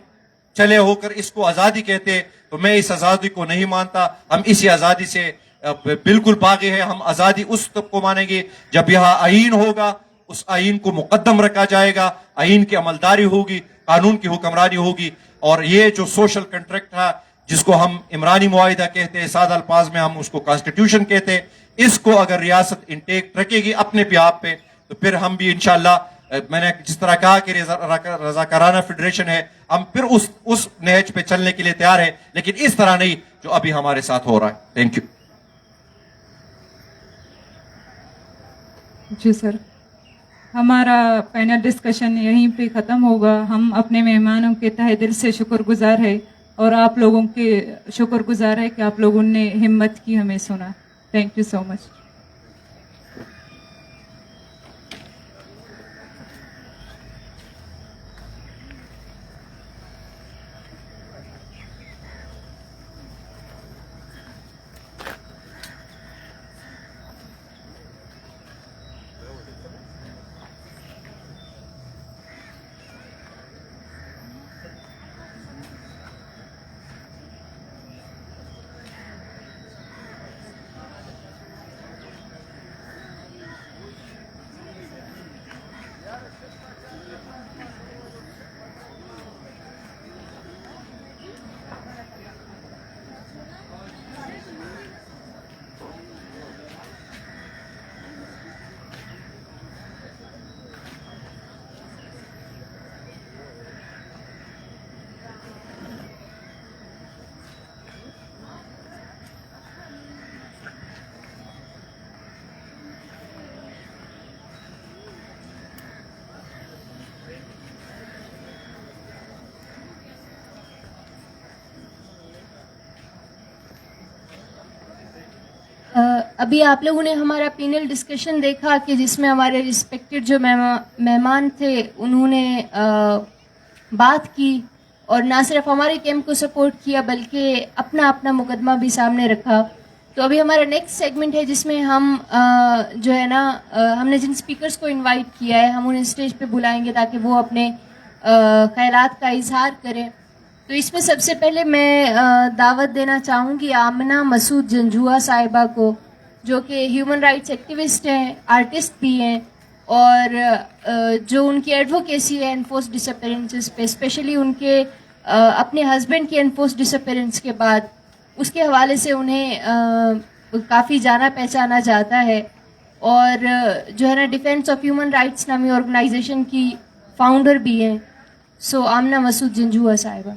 चले होकर इसको आजादी कहते, तो मैं इस आजादी को नहीं मानता। हम इसी आजादी से बिल्कुल बागी है। हम आजादी उस तब को मानेंगे जब यहाँ आईन होगा, उस आईन को मुकद्दम रखा जाएगा, आईन की अमलदारी होगी, कानून की हुक्मरानी होगी। और ये जो सोशल कॉन्ट्रैक्ट है जिसको हम इमरानी मुआहिदा कहते हैं, सादा अल्फाज में हम उसको कॉन्स्टिट्यूशन कहते हैं, इसको अगर रियासत इंटेक्ट रखेगी अपने पे आप पे, तो फिर हम भी इंशाल्लाह, मैंने जिस तरह कहा कि रजाकाराना फेडरेशन है, हम फिर उस नहज पे चलने के लिए तैयार है, लेकिन इस तरह नहीं जो अभी हमारे साथ हो रहा है। Thank you. जी सर, हमारा पैनल डिस्कशन यहीं पे ख़त्म होगा। हम अपने मेहमानों के तहे दिल से शुक्रगुजार है और आप लोगों के शुक्रगुजार है कि आप लोगों ने हिम्मत की हमें सुना। Thank you so much. अभी आप लोगों ने हमारा पैनल डिस्कशन देखा कि जिसमें हमारे रिस्पेक्टेड जो मेहमान थे उन्होंने बात की और ना सिर्फ हमारे कैंप को सपोर्ट किया बल्कि अपना अपना मुकदमा भी सामने रखा। तो अभी हमारा नेक्स्ट सेगमेंट है जिसमें हम जो है ना हमने जिन स्पीकर्स को इनवाइट किया है हम उन्हें स्टेज पे बुलाएंगे ताकि वो अपने ख्यालात का इजहार करें। तो इसमें सबसे पहले मैं दावत देना चाहूँगी आमना मसूद जंजुआ साहिबा को, जो कि ह्यूमन राइट्स एक्टिविस्ट हैं, आर्टिस्ट भी हैं और जो उनकी एडवोकेसी है एनफोर्स डिसअपेरेंसेस पे, स्पेशली उनके अपने हस्बैंड की एनफोर्स डिसअपेरेंस के बाद उसके हवाले से उन्हें काफ़ी जाना पहचाना जाता है और जो है ना डिफेंस ऑफ ह्यूमन राइट्स नामी ऑर्गेनाइजेशन की फाउंडर भी हैं। सो आमना मसूद जंजुआ साहिबा।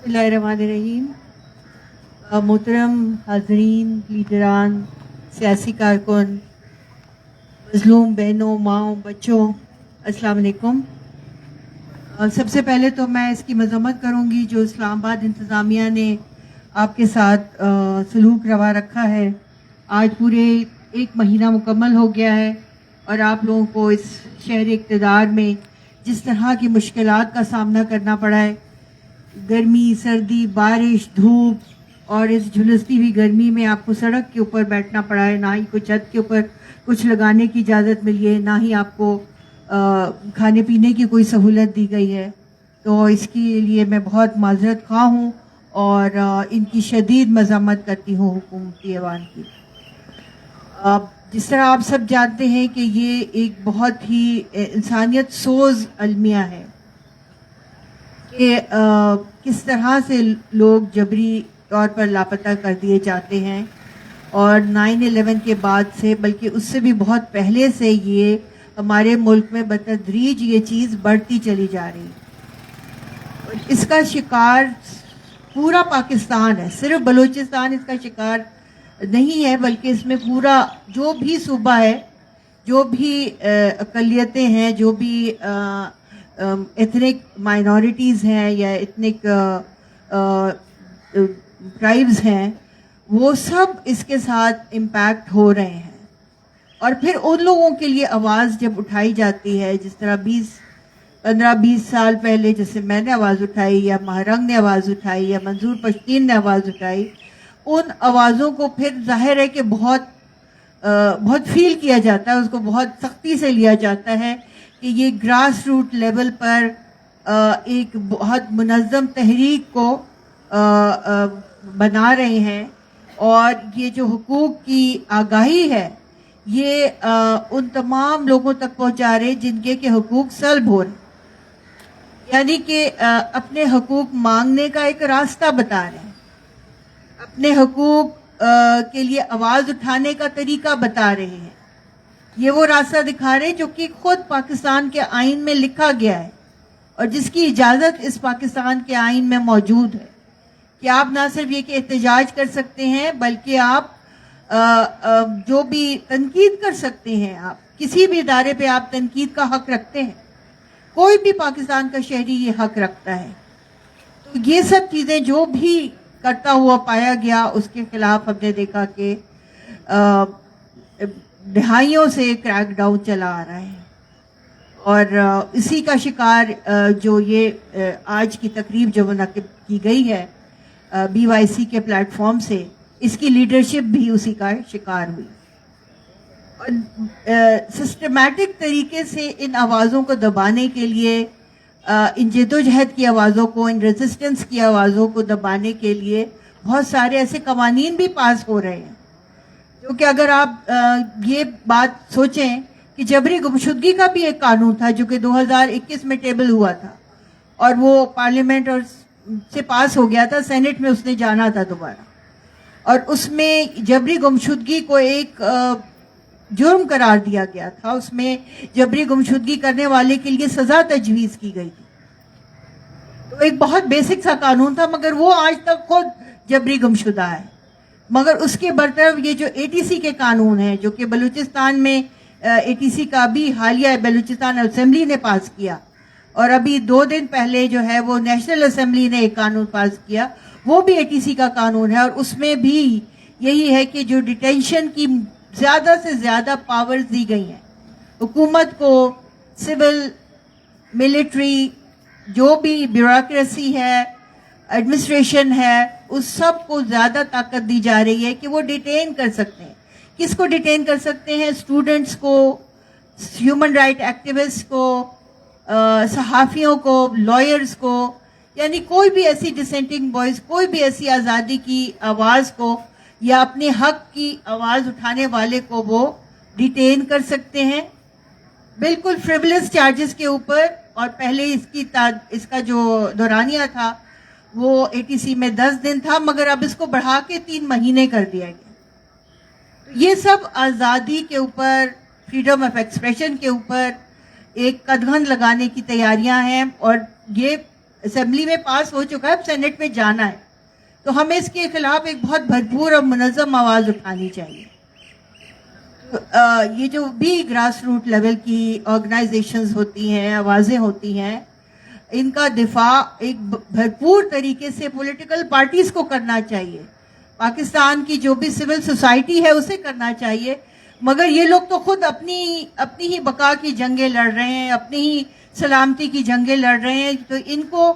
बिस्मिल्लाहिर्रहमानिर्रहीम। मोहतरम हाजरीन, लीडरान, सियासी कारकुन, मजलूम बहनों, माओ, बच्चों, अस्सलाम वालेकुम। सबसे पहले तो मैं इसकी मजम्मत करूंगी जो इस्लामाबाद इंतज़ामिया ने आपके साथ सलूक रवा रखा है। आज पूरे 1 महीना मुकम्मल हो गया है और आप लोगों को इस शहर इक़्तिदार में जिस तरह की मुश्किलात का सामना करना पड़ा है, गर्मी, सर्दी, बारिश, धूप और इस झुलसती हुई गर्मी में आपको सड़क के ऊपर बैठना पड़ा है, ना ही कोई छत के ऊपर कुछ लगाने की इजाज़त मिली है, ना ही आपको खाने पीने की कोई सहूलत दी गई है। तो इसके लिए मैं बहुत माजरत खा हूँ और इनकी शदीद मज़म्मत करती हूँ हुकूमती ऐवान की। जिस तरह आप सब जानते हैं कि ये एक बहुत ही इंसानियत सोज अलमिया है कि किस तरह से लोग जबरी तौर पर लापता कर दिए जाते हैं और 9/11 के बाद से, बल्कि उससे भी बहुत पहले से ये हमारे मुल्क में बतदरीज ये चीज़ बढ़ती चली जा रही है। और इसका शिकार पूरा पाकिस्तान है, सिर्फ बलूचिस्तान इसका शिकार नहीं है, बल्कि इसमें पूरा जो भी सूबा है, जो भी अक़लियतें हैं, जो भी एथनिक माइनॉरिटीज़ हैं या एथनिक ट्राइब्स हैं, वो सब इसके साथ इम्पैक्ट हो रहे हैं। और फिर उन लोगों के लिए आवाज़ जब उठाई जाती है, जिस तरह 15-20 साल पहले जैसे मैंने आवाज़ उठाई या महरंग ने आवाज़ उठाई या मंजूर पश्तीन ने आवाज़ उठाई, उन आवाज़ों को फिर जाहिर है कि बहुत फील किया जाता है, उसको बहुत सख्ती से लिया जाता है कि ये ग्रास रूट लेवल पर एक बहुत मुनज़्ज़म तहरीक को बना रहे हैं। और ये जो हुकूक की आगाही है, ये उन तमाम लोगों तक पहुंचा रहे जिनके के हुकूक सल्ब हो रहे, यानी कि अपने हुकूक मांगने का एक रास्ता बता रहे हैं, अपने हुकूक के लिए आवाज़ उठाने का तरीका बता रहे हैं। ये वो रास्ता दिखा रहे हैं जो कि खुद पाकिस्तान के आइन में लिखा गया है और जिसकी इजाज़त इस पाकिस्तान के आइन में मौजूद है कि आप ना सिर्फ ये कि एहतजाज कर सकते हैं, बल्कि आप जो भी तनकीद कर सकते हैं। आप किसी भी इदारे पे आप तनकीद का हक रखते हैं, कोई भी पाकिस्तान का शहरी ये हक रखता है। तो ये सब चीज़ें जो भी करता हुआ पाया गया, उसके खिलाफ हमने देखा कि दहाइयों से क्रैकडाउन चला आ रहा है। और इसी का शिकार जो ये आज की तकरीब जो मुनक़िद की गई है BYC के प्लेटफॉर्म से, इसकी लीडरशिप भी उसी का शिकार हुई। और सिस्टमैटिक तरीके से इन आवाज़ों को दबाने के लिए, इन जद्दोजहद की आवाज़ों को, इन रेजिस्टेंस की आवाज़ों को दबाने के लिए बहुत सारे ऐसे कवानीन भी पास हो रहे हैं जो कि अगर आप ये बात सोचें कि जबरी गुमशुदगी का भी एक कानून था जो कि 2021 में टेबल हुआ था और वो पार्लियामेंट और से पास हो गया था, सेनेट में उसने जाना था दोबारा, और उसमें जबरी गुमशुदगी को एक जुर्म करार दिया गया था। उसमें जबरी गुमशुदगी करने वाले के लिए सजा तजवीज़ की गई थी। तो एक बहुत बेसिक सा कानून था, मगर वो आज तक खुद जबरी गुमशुदा है। मगर उसके बरतरफ ये जो ATC के कानून हैं, जो कि बलूचिस्तान में ATC का भी हालिया बलूचिस्तान असेंबली ने पास किया, और अभी 2 दिन पहले जो है वो नेशनल असेंबली ने एक कानून पास किया, वो भी ATC का कानून है। और उसमें भी यही है कि जो डिटेंशन की ज़्यादा से ज़्यादा पावर्स दी गई हैं हुकूमत को, सिविल, मिलिट्री, जो भी ब्यूरोक्रेसी है, एडमिनिस्ट्रेशन है, उस सब को ज़्यादा ताकत दी जा रही है कि वो डिटेन कर सकते हैं। किसको डिटेन कर सकते हैं? स्टूडेंट्स को, ह्यूमन राइट एक्टिविस्ट को, सहाफ़ियों को, लॉयर्स को, यानी कोई भी ऐसी डिसेंटिंग वॉइस, कोई भी ऐसी आज़ादी की आवाज़ को या अपने हक की आवाज़ उठाने वाले को वो डिटेन कर सकते हैं, बिल्कुल फ्रिवलेस चार्जेस के ऊपर। और पहले इसका जो दौरानिया था वो ATC में 10 दिन था, मगर अब इसको बढ़ा के 3 महीने कर दिया गया। तो ये सब आज़ादी के ऊपर, फ्रीडम ऑफ एक्सप्रेशन के ऊपर एक कदगन लगाने की तैयारियां हैं। और ये اسمبلی میں پاس ہو چکا ہے, اب سینٹ میں جانا ہے, تو ہمیں اس کے خلاف ایک بہت بھرپور اور منظم آواز اٹھانی چاہیے. یہ جو بھی گراس روٹ لیول کی آرگنائزیشنز ہوتی ہیں, آوازیں ہوتی ہیں, ان کا دفاع ایک بھرپور طریقے سے پولیٹیکل پارٹیز کو کرنا چاہیے, پاکستان کی جو بھی سول سوسائٹی ہے اسے کرنا چاہیے. مگر یہ لوگ تو خود اپنی ہی بقا کی جنگیں لڑ رہے ہیں, اپنی ہی سلامتی کی جنگیں لڑ رہے ہیں. تو ان کو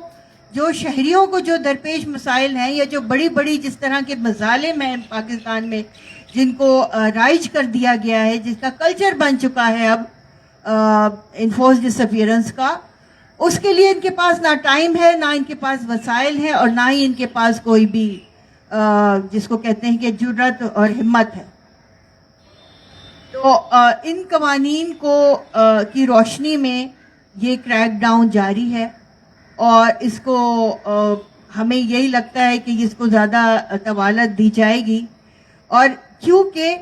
جو شہریوں کو جو درپیش مسائل ہیں, یا جو بڑی بڑی جس طرح کے مظالم ہیں پاکستان میں, جن کو رائج کر دیا گیا ہے, جس کا کلچر بن چکا ہے اب انفورس ڈس اپیئرنس کا, اس کے لیے ان کے پاس نہ ٹائم ہے, نہ ان کے پاس وسائل ہیں, اور نہ ہی ان کے پاس کوئی بھی جس کو کہتے ہیں کہ جرأت اور ہمت ہے. تو ان قوانین کو کی روشنی میں یہ کریک ڈاؤن جاری ہے, اور اس کو ہمیں یہی لگتا ہے کہ اس کو زیادہ طوالت دی جائے گی. اور کیونکہ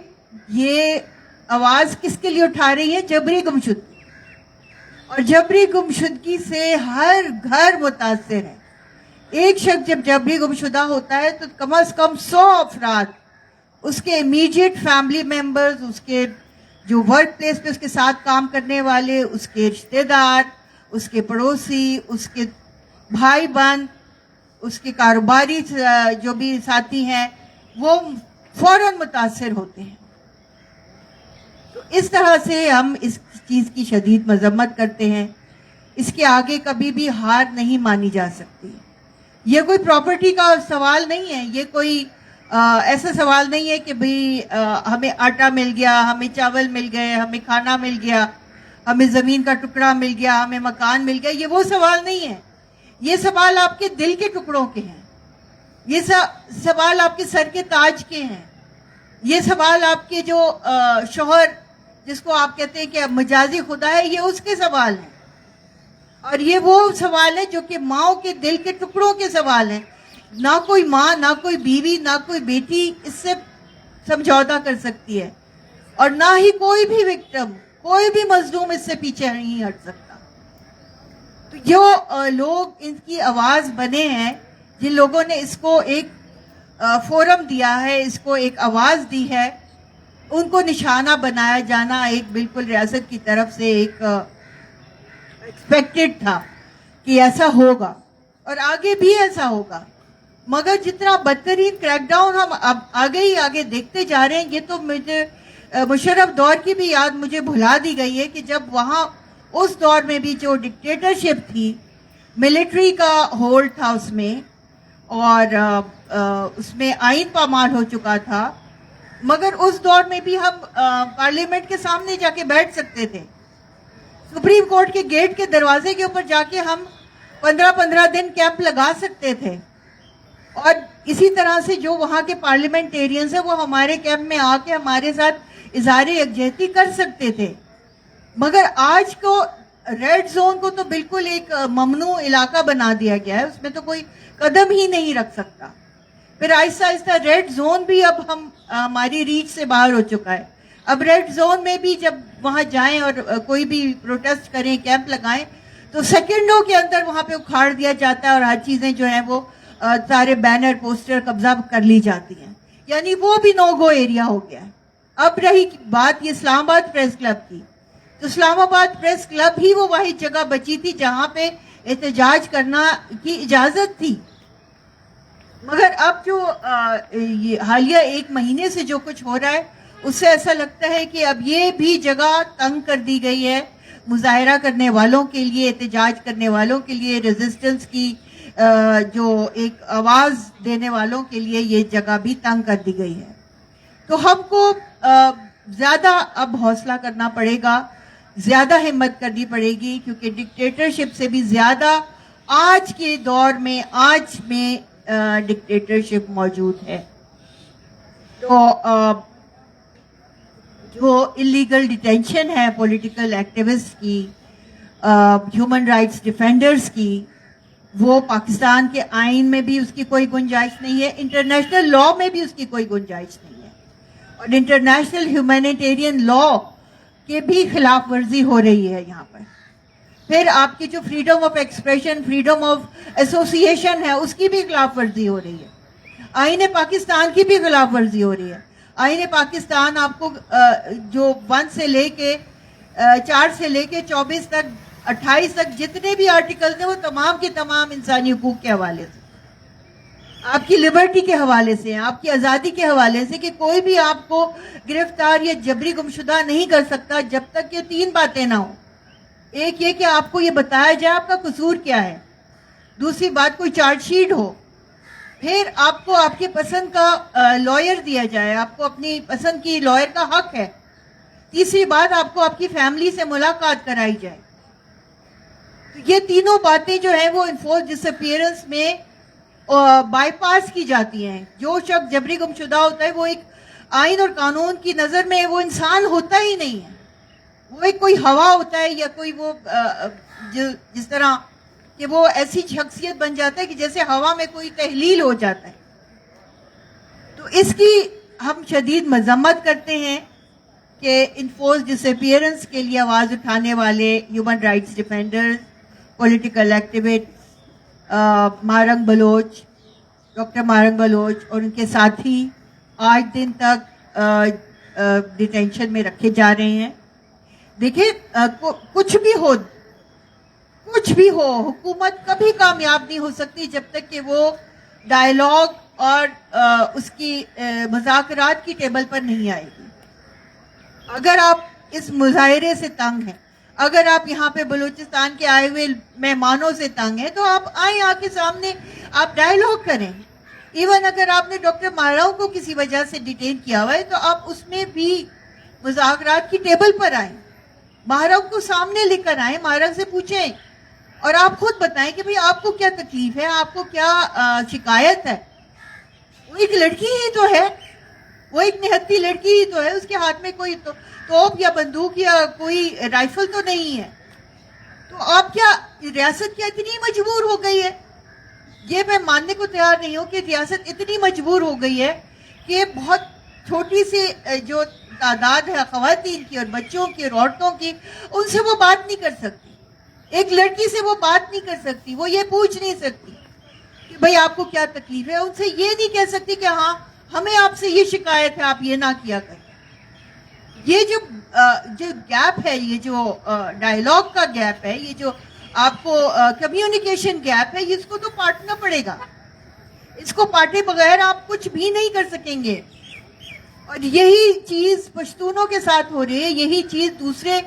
یہ آواز کس کے لیے اٹھا رہی ہے؟ جبری گمشدگی, اور جبری گمشدگی سے ہر گھر متاثر ہے. ایک شخص جب جبری گمشدہ ہوتا ہے تو کم از کم 100 افراد, اس کے امیڈیٹ فیملی ممبرز, اس کے جو ورک پلیس پہ اس کے ساتھ کام کرنے والے, اس کے رشتہ دار, اس کے پڑوسی, اس کے بھائی بہن, اس کے کاروباری جو بھی ساتھی ہیں, وہ فوراً متاثر ہوتے ہیں. تو اس طرح سے ہم اس چیز کی شدید مذمت کرتے ہیں. اس کے آگے کبھی بھی ہار نہیں مانی جا سکتی. یہ کوئی پراپرٹی کا سوال نہیں ہے, یہ کوئی ایسا سوال نہیں ہے کہ بھئی ہمیں آٹا مل گیا, ہمیں چاول مل گئے, ہمیں کھانا مل گیا, ہمیں زمین کا ٹکڑا مل گیا, ہمیں مکان مل گیا. یہ وہ سوال نہیں ہے. یہ سوال آپ کے دل کے ٹکڑوں کے ہیں, یہ سوال آپ کے سر کے تاج کے ہیں, یہ سوال آپ کے جو شوہر جس کو آپ کہتے ہیں کہ مجازی خدا ہے, یہ اس کے سوال ہیں. اور یہ وہ سوال ہے جو کہ ماؤں کے دل کے ٹکڑوں کے سوال ہیں. نہ کوئی ماں, نہ کوئی بیوی, نہ کوئی بیٹی اس سے سمجھوتا کر سکتی ہے, اور نہ ہی کوئی بھی وکٹم, کوئی بھی مظلوم اس سے پیچھے نہیں ہٹ سکتا. تو جو لوگ ان کی آواز بنے ہیں, جن لوگوں نے اس کو ایک فورم دیا ہے, اس کو ایک آواز دی ہے, ان کو نشانہ بنایا جانا ایک بالکل ریاست کی طرف سے ایک ایکسپیکٹڈ تھا کہ ایسا ہوگا, اور آگے بھی ایسا ہوگا. مگر جتنا بدترین کریک ڈاؤن ہم اب آگے دیکھتے جا رہے ہیں, یہ تو مجھے مشرف دور کی بھی یاد مجھے بھلا دی گئی ہے کہ جب وہاں اس دور میں بھی جو ڈکٹیٹرشپ تھی, ملٹری کا ہولڈ تھا اس میں, اور اس میں آئین پامال ہو چکا تھا, مگر اس دور میں بھی ہم پارلیمنٹ کے سامنے جا کے بیٹھ سکتے تھے, سپریم کورٹ کے گیٹ کے دروازے کے اوپر جا کے ہم 15 دن کیمپ لگا سکتے تھے, اور اسی طرح سے جو وہاں کے پارلیمنٹیرینز ہیں وہ ہمارے کیمپ میں آ کے ہمارے ساتھ اظہار یکجہتی کر سکتے تھے. مگر آج کو ریڈ زون کو تو بالکل ایک ممنوع علاقہ بنا دیا گیا ہے, اس میں تو کوئی قدم ہی نہیں رکھ سکتا. پھر آہستہ آہستہ ریڈ زون بھی اب ہماری ریچ سے باہر ہو چکا ہے. اب ریڈ زون میں بھی جب وہاں جائیں اور کوئی بھی پروٹیسٹ کریں, کیمپ لگائیں, تو سیکنڈوں کے اندر وہاں پہ اکھاڑ دیا جاتا ہے, اور ہر چیزیں جو ہیں وہ سارے بینر پوسٹر قبضہ کر لی جاتی ہیں. یعنی وہ بھی نو گو ایریا ہو گیا ہے. اب رہی بات یہ اسلام آباد پریس کلب کی, تو اسلام آباد پریس کلب ہی وہ واحد جگہ بچی تھی جہاں پہ احتجاج کرنا کی اجازت تھی. مگر اب جو حالیہ 1 مہینے سے جو کچھ ہو رہا ہے, اس سے ایسا لگتا ہے کہ اب یہ بھی جگہ تنگ کر دی گئی ہے مظاہرہ کرنے والوں کے لیے, احتجاج کرنے والوں کے لیے, ریزسٹنس کی جو ایک آواز دینے والوں کے لیے یہ جگہ بھی تنگ کر دی گئی ہے. تو ہم کو زیادہ اب حوصلہ کرنا پڑے گا, زیادہ ہمت کرنی پڑے گی, کیونکہ ڈکٹیٹرشپ سے بھی زیادہ آج کے دور میں ڈکٹیٹرشپ موجود ہے. تو جو اللیگل ڈیٹینشن ہے پولیٹیکل ایکٹیوسٹ کی, ہیومن رائٹس ڈیفینڈرز کی, وہ پاکستان کے آئین میں بھی اس کی کوئی گنجائش نہیں ہے, انٹرنیشنل لا میں بھی اس کی کوئی گنجائش نہیں ہے, اور انٹرنیشنل ہیومینیٹیرین لا کے بھی خلاف ورزی ہو رہی ہے یہاں پر. پھر آپ کی جو freedom of expression, freedom of association ہے، اس کی بھی خلاف ورزی ہو رہی ہے، آئین پاکستان کی بھی خلاف ورزی ہو رہی ہے. آئین پاکستان آپ کو جو 1 سے لے کے 4 سے لے کے 24 تک 28 تک جتنے بھی آرٹیکلز ہیں وہ تمام کے تمام انسانی حقوق کے حوالے سے، آپ کی لبرٹی کے حوالے سے ہیں، آپ کی آزادی کے حوالے سے، کہ کوئی بھی آپ کو گرفتار یا جبری گمشدہ نہیں کر سکتا جب تک کہ 3 باتیں نہ ہوں. ایک یہ کہ آپ کو یہ بتایا جائے آپ کا قصور کیا ہے، دوسری بات کوئی چارج شیٹ ہو، پھر آپ کو آپ کے پسند کا لائر دیا جائے، آپ کو اپنی پسند کی لائر کا حق ہے، تیسری بات آپ کو آپ کی فیملی سے ملاقات کرائی جائے. یہ تینوں باتیں جو ہیں وہ انفورس ڈس اپیئرنس میں بائی پاس کی جاتی ہیں. جو شخص جبری گمشدہ ہوتا ہے وہ ایک آئین اور قانون کی نظر میں وہ انسان ہوتا ہی نہیں ہے، وہ ایک کوئی ہوا ہوتا ہے، یا کوئی وہ جس طرح کہ وہ ایسی شخصیت بن جاتا ہے کہ جیسے ہوا میں کوئی تحلیل ہو جاتا ہے. تو اس کی ہم شدید مذمت کرتے ہیں کہ انفورس ڈس اپیئرنس کے لیے آواز اٹھانے والے human rights defenders, political activist morning Baloch, doctor morning Baloch اور ان کے ساتھی آج دن تک ڈیٹینشن میں رکھے جا رہے ہیں. دیکھیں کچھ بھی ہو حکومت کبھی کامیاب نہیں ہو سکتی جب تک کہ وہ ڈائیلاگ اور اس کی مذاکرات کی ٹیبل پر نہیں آئے گی. اگر آپ اس مظاہرے سے تنگ ہیں، اگر آپ یہاں پہ بلوچستان کے آئے ہوئے مہمانوں سے تنگ ہیں، تو آپ آئیں، آ کے سامنے آپ ڈائیلاگ کریں. ایون اگر آپ نے ڈاکٹر ماراؤں کو کسی وجہ سے ڈیٹین کیا ہوا ہے تو آپ اس میں بھی مذاکرات کی ٹیبل پر آئیں، ماراؤں کو سامنے لے کر آئیں، ماراؤں سے پوچھیں اور آپ خود بتائیں کہ بھئی آپ کو کیا تکلیف ہے، آپ کو کیا شکایت ہے. وہ ایک لڑکی ہی تو ہے، وہ ایک نہتی لڑکی ہی تو ہے، اس کے ہاتھ میں کوئی توپ یا بندوق یا کوئی رائفل تو نہیں ہے. تو آپ کیا ریاست کیا اتنی مجبور ہو گئی ہے؟ یہ میں ماننے کو تیار نہیں ہوں کہ ریاست اتنی مجبور ہو گئی ہے کہ بہت چھوٹی سی جو تعداد ہے خواتین کی اور بچوں کی اور عورتوں کی، ان سے وہ بات نہیں کر سکتی. ایک لڑکی سے وہ بات نہیں کر سکتی، وہ یہ پوچھ نہیں سکتی کہ بھئی آپ کو کیا تکلیف ہے، ان سے یہ نہیں کہہ سکتی کہ ہاں ہمیں آپ سے یہ شکایت ہے، آپ یہ نہ کیا کریں. یہ جو گیپ ہے، یہ جو ڈائیلاگ کا گیپ ہے، یہ جو آپ کو کمیونیکیشن گیپ ہے، اس کو تو پاٹنا پڑے گا. اس کو پاٹے بغیر آپ کچھ بھی نہیں کر سکیں گے. اور یہی چیز پشتونوں کے ساتھ ہو رہی ہے، یہی چیز دوسرے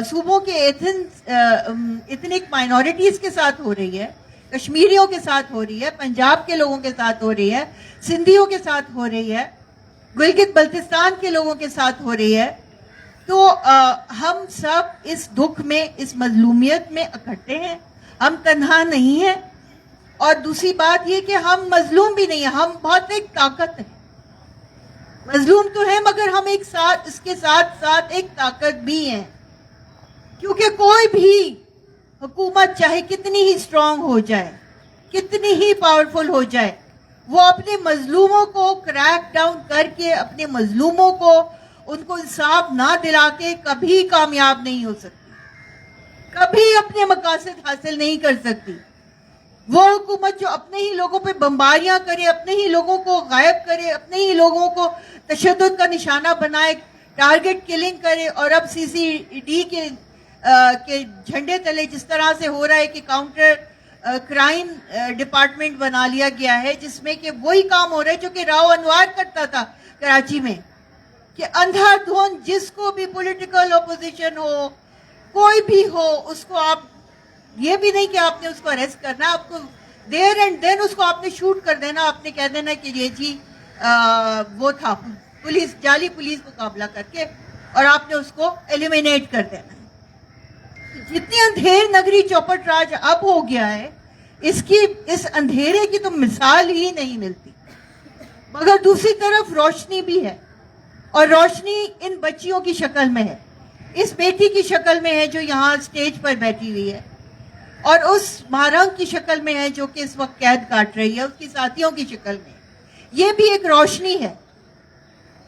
صوبوں کے ایتھنک مائنورٹیز کے ساتھ ہو رہی ہے، کشمیریوں کے ساتھ ہو رہی ہے، پنجاب کے لوگوں کے ساتھ ہو رہی ہے، سندھیوں کے ساتھ ہو رہی ہے، گلگت بلتستان کے لوگوں کے ساتھ ہو رہی ہے. تو ہم سب اس دکھ میں، اس مظلومیت میں اکٹھے ہیں، ہم تنہا نہیں ہیں. اور دوسری بات یہ کہ ہم مظلوم بھی نہیں ہیں، ہم بہت ایک طاقت ہیں. مظلوم تو ہیں مگر ہم ایک ساتھ، اس کے ساتھ ساتھ ایک طاقت بھی ہیں. کیونکہ کوئی بھی حکومت چاہے کتنی ہی اسٹرانگ ہو جائے، کتنی ہی پاورفل ہو جائے، وہ اپنے مظلوموں کو کریک ڈاؤن کر کے، اپنے مظلوموں کو ان کو انصاف نہ دلا کے کبھی کامیاب نہیں ہو سکتی، کبھی اپنے مقاصد حاصل نہیں کر سکتی. وہ حکومت جو اپنے ہی لوگوں پہ بمباریاں کرے، اپنے ہی لوگوں کو غائب کرے، اپنے ہی لوگوں کو تشدد کا نشانہ بنائے، ٹارگٹ کلنگ کرے، اور اب سی سی ڈی کے جھنڈے تلے جس طرح سے ہو رہا ہے کہ کاؤنٹر کرائم ڈپارٹمنٹ بنا لیا گیا ہے، جس میں کہ وہی کام ہو رہا ہے جو کہ راؤ انوار کرتا تھا کراچی میں، کہ اندھا دھند جس کو بھی پولیٹیکل اپوزیشن ہو، کوئی بھی ہو، اس کو آپ یہ بھی نہیں کہ آپ نے اس کو اریسٹ کرنا، آپ کو دیر اینڈ دین اس کو آپ نے شوٹ کر دینا، آپ نے کہہ دینا کہ یہ جی وہ تھا پولیس، جعلی پولیس مقابلہ کر کے، اور آپ نے اس کو ایلیمینیٹ کر دینا. جتنی اندھیر نگری چوپٹ راج اب ہو گیا ہے، اس اندھیرے کی تو مثال ہی نہیں ملتی. مگر دوسری طرف روشنی بھی ہے، اور روشنی ان بچیوں کی شکل میں ہے، اس بیٹی کی شکل میں ہے جو یہاں سٹیج پر بیٹھی ہوئی ہے، اور اس مارنگ کی شکل میں ہے جو کہ اس وقت قید کاٹ رہی ہے، اس کی ساتھیوں کی شکل میں. یہ بھی ایک روشنی ہے،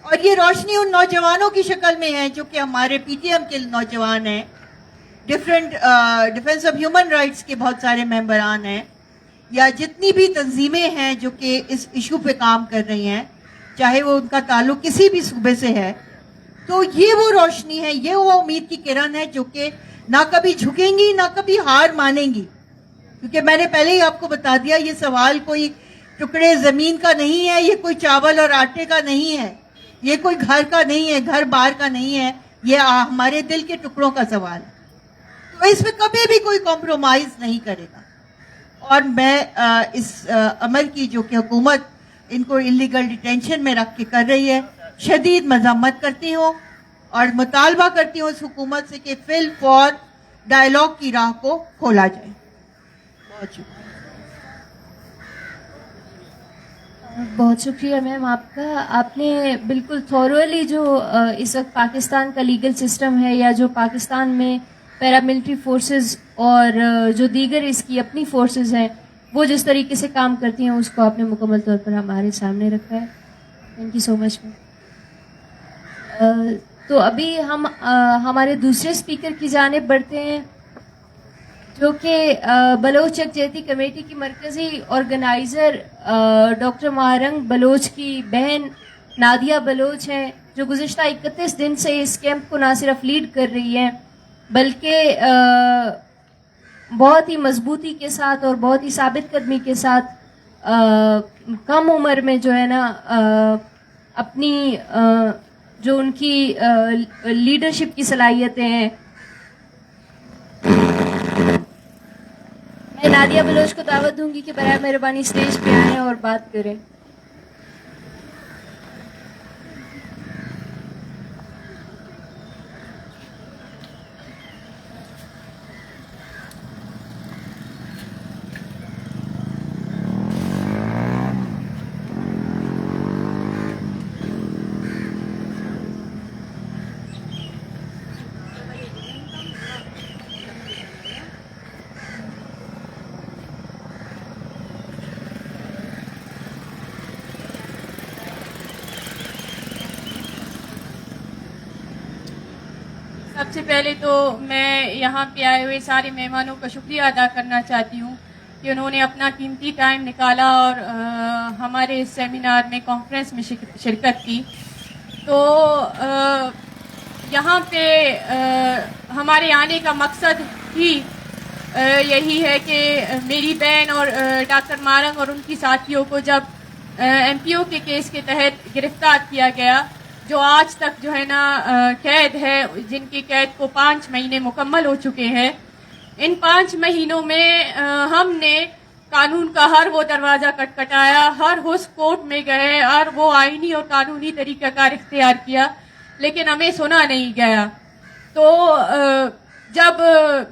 اور یہ روشنی ان نوجوانوں کی شکل میں ہے جو کہ ہمارے پی ٹی ایم کے نوجوان ہیں، different defence of human rights کے بہت سارے ممبران ہیں یا جتنی بھی تنظیمیں ہیں جو کہ اس ایشو پہ کام کر رہی ہیں, چاہے وہ ان کا تعلق کسی بھی صوبے سے ہے, تو یہ وہ روشنی ہے, یہ وہ امید کی کرن ہے جو کہ نہ کبھی جھکیں گی نہ کبھی ہار مانیں گی. کیونکہ میں نے پہلے ہی آپ کو بتا دیا, یہ سوال کوئی ٹکڑے زمین کا نہیں ہے, یہ کوئی چاول اور آٹے کا نہیں ہے, یہ کوئی گھر کا نہیں ہے, گھر بار کا نہیں ہے, یہ ہمارے دل کے ٹکڑوں کا سوال ہے. تو اس میں کبھی بھی کوئی کمپرومائز نہیں کرے گا. اور میں اس عمل کی جو کہ حکومت ان کو انلیگل ڈیٹینشن میں رکھ کے کر رہی ہے, شدید مذمت کرتی ہوں اور مطالبہ کرتی ہوں اس حکومت سے کہ فی الفور ڈائیلاگ کی راہ کو کھولا جائے. بہت شکریہ. بہت شکریہ میم آپ کا. آپ نے بالکل تھورولی جو اس وقت پاکستان کا لیگل سسٹم ہے یا جو پاکستان میں پیراملٹری فورسز اور جو دیگر اس کی اپنی فورسز ہیں وہ جس طریقے سے کام کرتی ہیں اس کو آپ نے مکمل طور پر ہمارے سامنے رکھا ہے. تھینک یو سو مچ میم. تو ابھی ہم ہمارے دوسرے اسپیکر کی جانب بڑھتے ہیں جو کہ بلوچ یکجہتی کمیٹی کی مرکزی آرگنائزر ڈاکٹر مہارنگ بلوچ کی بہن نادیہ بلوچ ہیں, جو گزشتہ 31 دن سے اس کیمپ کو نہ صرف لیڈ کر رہی ہیں بلکہ بہت ہی مضبوطی کے ساتھ اور بہت ہی ثابت قدمی کے ساتھ کم عمر میں جو ہے نا اپنی جو ان کی لیڈرشپ کی صلاحیتیں ہیں. میں نادیہ بلوچ کو دعوت دوں گی کہ برائے مہربانی اسٹیج پہ آئیں اور بات کریں. سب سے پہلے تو میں یہاں پہ آئے ہوئے سارے مہمانوں کا شکریہ ادا کرنا چاہتی ہوں کہ انہوں نے اپنا قیمتی ٹائم نکالا اور ہمارے اس سیمینار میں کانفرنس میں شرکت کی. تو یہاں پہ ہمارے آنے کا مقصد ہی یہی ہے کہ میری بہن اور ڈاکٹر مہارنگ اور ان کی ساتھیوں کو جب ایم پی او کے کیس کے تحت گرفتار کیا گیا, جو آج تک جو ہے نا قید ہے, جن کی قید کو 5 مہینے مکمل ہو چکے ہیں, ان 5 مہینوں میں ہم نے قانون کا ہر وہ دروازہ کٹکھٹایا, ہر اس کورٹ میں گئے اور وہ آئینی اور قانونی طریقہ کار اختیار کیا, لیکن ہمیں سنا نہیں گیا. تو جب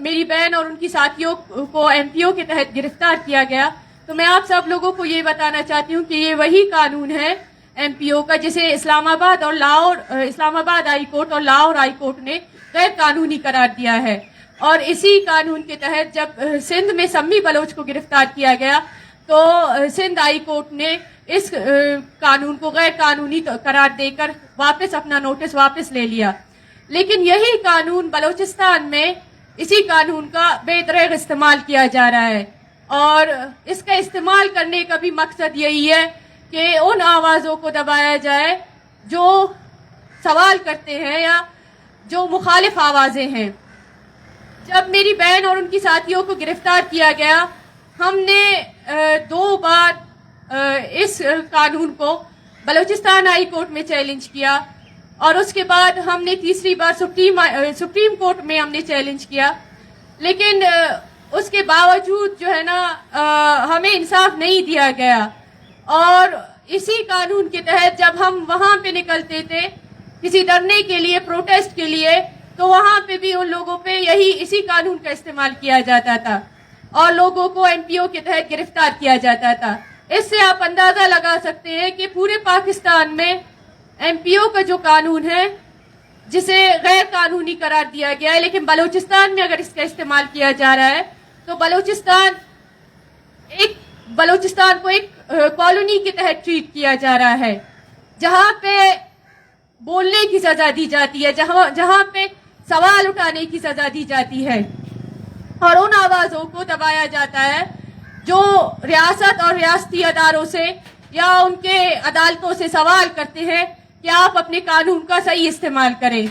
میری بہن اور ان کی ساتھیوں کو ایم پی او کے تحت گرفتار کیا گیا تو میں آپ سب لوگوں کو یہ بتانا چاہتی ہوں کہ یہ وہی قانون ہے ایم پی او کا جسے اسلام آباد ہائی کورٹ اور لاہور ہائی کورٹ نے غیر قانونی قرار دیا ہے. اور اسی قانون کے تحت جب سندھ میں سمی بلوچ کو گرفتار کیا گیا تو سندھ ہائی کورٹ نے اس قانون کو غیر قانونی قرار دے کر واپس اپنا نوٹس واپس لے لیا. لیکن یہی قانون بلوچستان میں اسی قانون کا بے دریغ استعمال کیا جا رہا ہے, اور اس کا استعمال کرنے کا بھی مقصد یہی ہے کہ ان آوازوں کو دبایا جائے جو سوال کرتے ہیں یا جو مخالف آوازیں ہیں. جب میری بہن اور ان کی ساتھیوں کو گرفتار کیا گیا, ہم نے 2 بار اس قانون کو بلوچستان ہائی کورٹ میں چیلنج کیا, اور اس کے بعد ہم نے تیسری بار سپریم کورٹ میں ہم نے چیلنج کیا. لیکن اس کے باوجود جو ہے نا ہمیں انصاف نہیں دیا گیا. اور اسی قانون کے تحت جب ہم وہاں پہ نکلتے تھے کسی دھرنے کے لیے, پروٹیسٹ کے لیے, تو وہاں پہ بھی ان لوگوں پہ اسی قانون کا استعمال کیا جاتا تھا اور لوگوں کو ایم پی او کے تحت گرفتار کیا جاتا تھا. اس سے آپ اندازہ لگا سکتے ہیں کہ پورے پاکستان میں ایم پی او کا جو قانون ہے جسے غیر قانونی قرار دیا گیا ہے, لیکن بلوچستان میں اگر اس کا استعمال کیا جا رہا ہے تو بلوچستان کو ایک کالونی کے تحت ٹریٹ کیا جا رہا ہے, جہاں پہ بولنے کی سزا دی جاتی ہے, جہاں پہ सवाल उठाने की सजा दी जाती है और उन आवाजों को दबाया जाता है जो रियासत और रियासती अदारों से या उनके अदालतों से सवाल करते हैं कि आप अपने कानून का सही इस्तेमाल करें।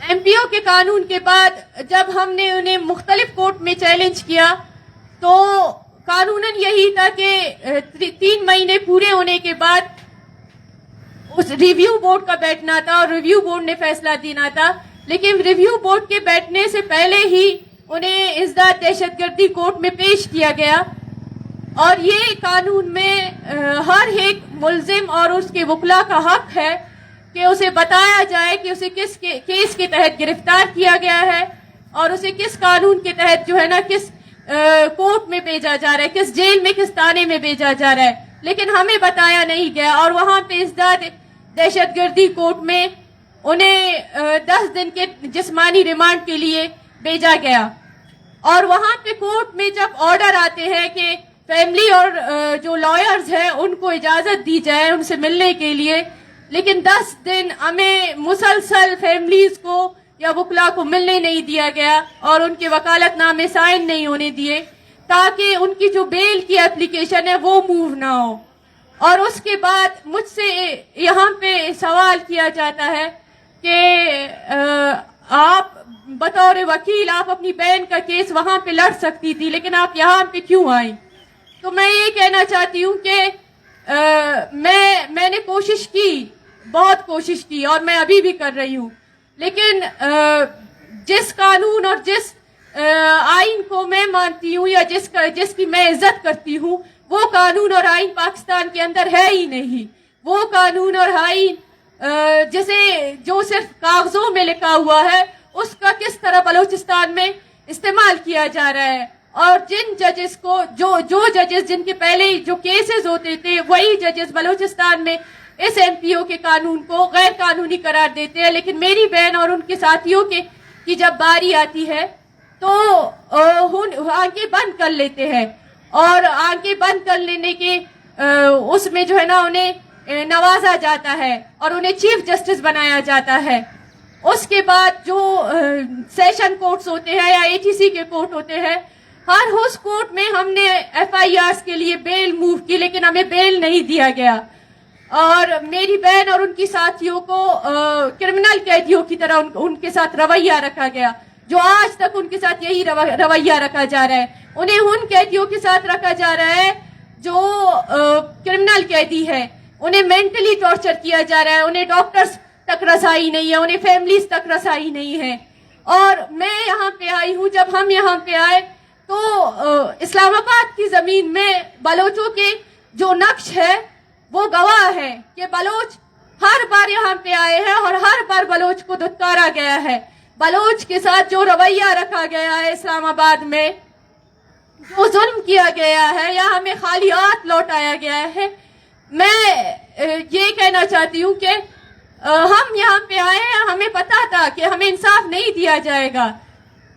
एमपीओ के कानून के बाद जब हमने उन्हें मुख्तलिफ कोर्ट में चैलेंज किया तो कानूनन यही था कि 3 महीने पूरे होने के बाद उस रिव्यू बोर्ड का बैठना था और रिव्यू बोर्ड ने फैसला देना था, लेकिन रिव्यू बोर्ड के बैठने से पहले ही उन्हें इज़्ज़ात दहशतगर्दी कोर्ट में पेश किया गया। और ये कानून में हर एक मुल्जिम और उसके वकला का हक है कि उसे बताया जाए कि उसे किस केस के तहत गिरफ्तार किया गया है और उसे किस कानून के तहत जो है ना किस कोर्ट में भेजा जा रहा है, किस जेल में किस थाने में भेजा जा रहा है, लेकिन हमें बताया नहीं गया। और वहां पे इज़्ज़ात दहशतगर्दी कोर्ट में उन्हें 10 दिन के जिस्मानी रिमांड के लिए भेजा गया। और वहां पे कोर्ट में जब ऑर्डर आते हैं कि फैमिली और जो लॉयर्स हैं उनको इजाजत दी जाए उनसे मिलने के लिए, लेकिन 10 दिन हमें मुसलसल फैमिलीज को या वकला को मिलने नहीं दिया गया और उनके वकालतनामे साइन नहीं होने दिए ताकि उनकी जो बेल की एप्लीकेशन है वो मूव ना हो। और उसके बाद मुझसे यहाँ पे सवाल किया जाता है कि आप बतौर वकील आप अपनी बहन का केस वहां पे लड़ सकती थी, लेकिन आप यहाँ पे क्यों आई? तो मैं ये कहना चाहती हूँ कि मैंने कोशिश की, बहुत कोशिश की और मैं अभी भी कर रही हूँ, लेकिन जिस कानून और जिस आइन को मैं मानती हूँ या जिसकी मैं इज्जत करती हूँ वो कानून और आइन पाकिस्तान के अंदर है ही नहीं। वो कानून और आइन जो सिर्फ कागजों में लिखा हुआ है उसका किस तरह बलूचिस्तान में इस्तेमाल किया जा रहा है। और जिन जजेस को जो जजेस जिनके पहले जो केसेस होते थे वही जजेस बलूचिस्तान में इस एमपीओ के कानून को गैर कानूनी करार देते हैं, लेकिन मेरी बहन और उनके साथियों की जब बारी आती है तो आंखें बंद कर लेते हैं और आंखें बंद कर लेने के उसमें जो है ना उन्हें नवाजा जाता है और उन्हें चीफ जस्टिस बनाया जाता है। उसके बाद जो सेशन कोर्ट्स होते हैं या एटीसी के कोर्ट होते हैं, हर उस कोर्ट में हमने एफआईआर्स के लिए बेल मूव की, लेकिन हमें बेल नहीं दिया गया और मेरी बहन और उनकी साथियों को क्रिमिनल कैदियों की तरह उनके साथ रवैया रखा गया, जो आज तक उनके साथ यही रवैया रखा जा रहा है। उन्हें उन कैदियों के साथ रखा जा रहा है जो क्रिमिनल कैदी है, उन्हें मेंटली टॉर्चर किया जा रहा है, उन्हें डॉक्टर्स तक रसाई नहीं है, उन्हें फैमिलीज तक रसाई नहीं है। और मैं यहाँ पे आई हूँ, जब हम यहाँ पे आए तो इस्लामाबाद की जमीन में बलोचों के जो नक्श है वो गवाह है कि बलोच हर बार यहाँ पे आए हैं और हर बार बलोच को दुत्कारा गया है। बलोच के साथ जो रवैया रखा गया है इस्लामाबाद में, जो जुल्म किया गया है या हमें खाली हाथ लौटाया गया है, मैं ये कहना चाहती हूँ कि हम यहाँ पे आए हैं, हमें पता था कि हमें इंसाफ नहीं दिया जाएगा,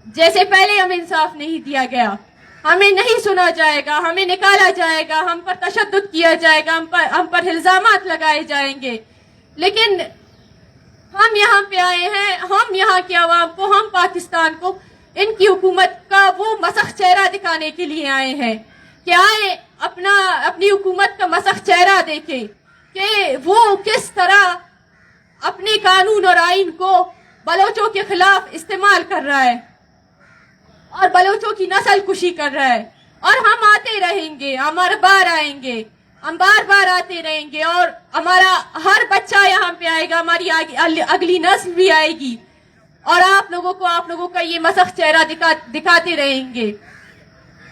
जैसे पहले हमें इंसाफ नहीं दिया गया, हमें नहीं सुना जाएगा, हमें निकाला जाएगा, हम पर तशद्दुद किया जाएगा, हम पर इल्जामात लगाए जाएंगे। लेकिन हम यहाँ पे आए हैं, हम यहाँ के अवाम को, हम पाकिस्तान को इनकी हुकूमत का वो मसख चेहरा दिखाने के लिए आए हैं कि आए अपनी हुकूमत का मसख चेहरा देखें कि वो किस तरह अपने कानून और आइन को बलोचों के खिलाफ इस्तेमाल कर रहा है और बलोचों की नस्ल कुशी कर रहा है। और हम आते रहेंगे, हम हर बार आएंगे, हम बार बार आते रहेंगे और हमारा हर बच्चा यहाँ पे आएगा, हमारी अगली नस्ल भी आएगी और आप लोगों का ये मसख चेहरा दिखाते रहेंगे।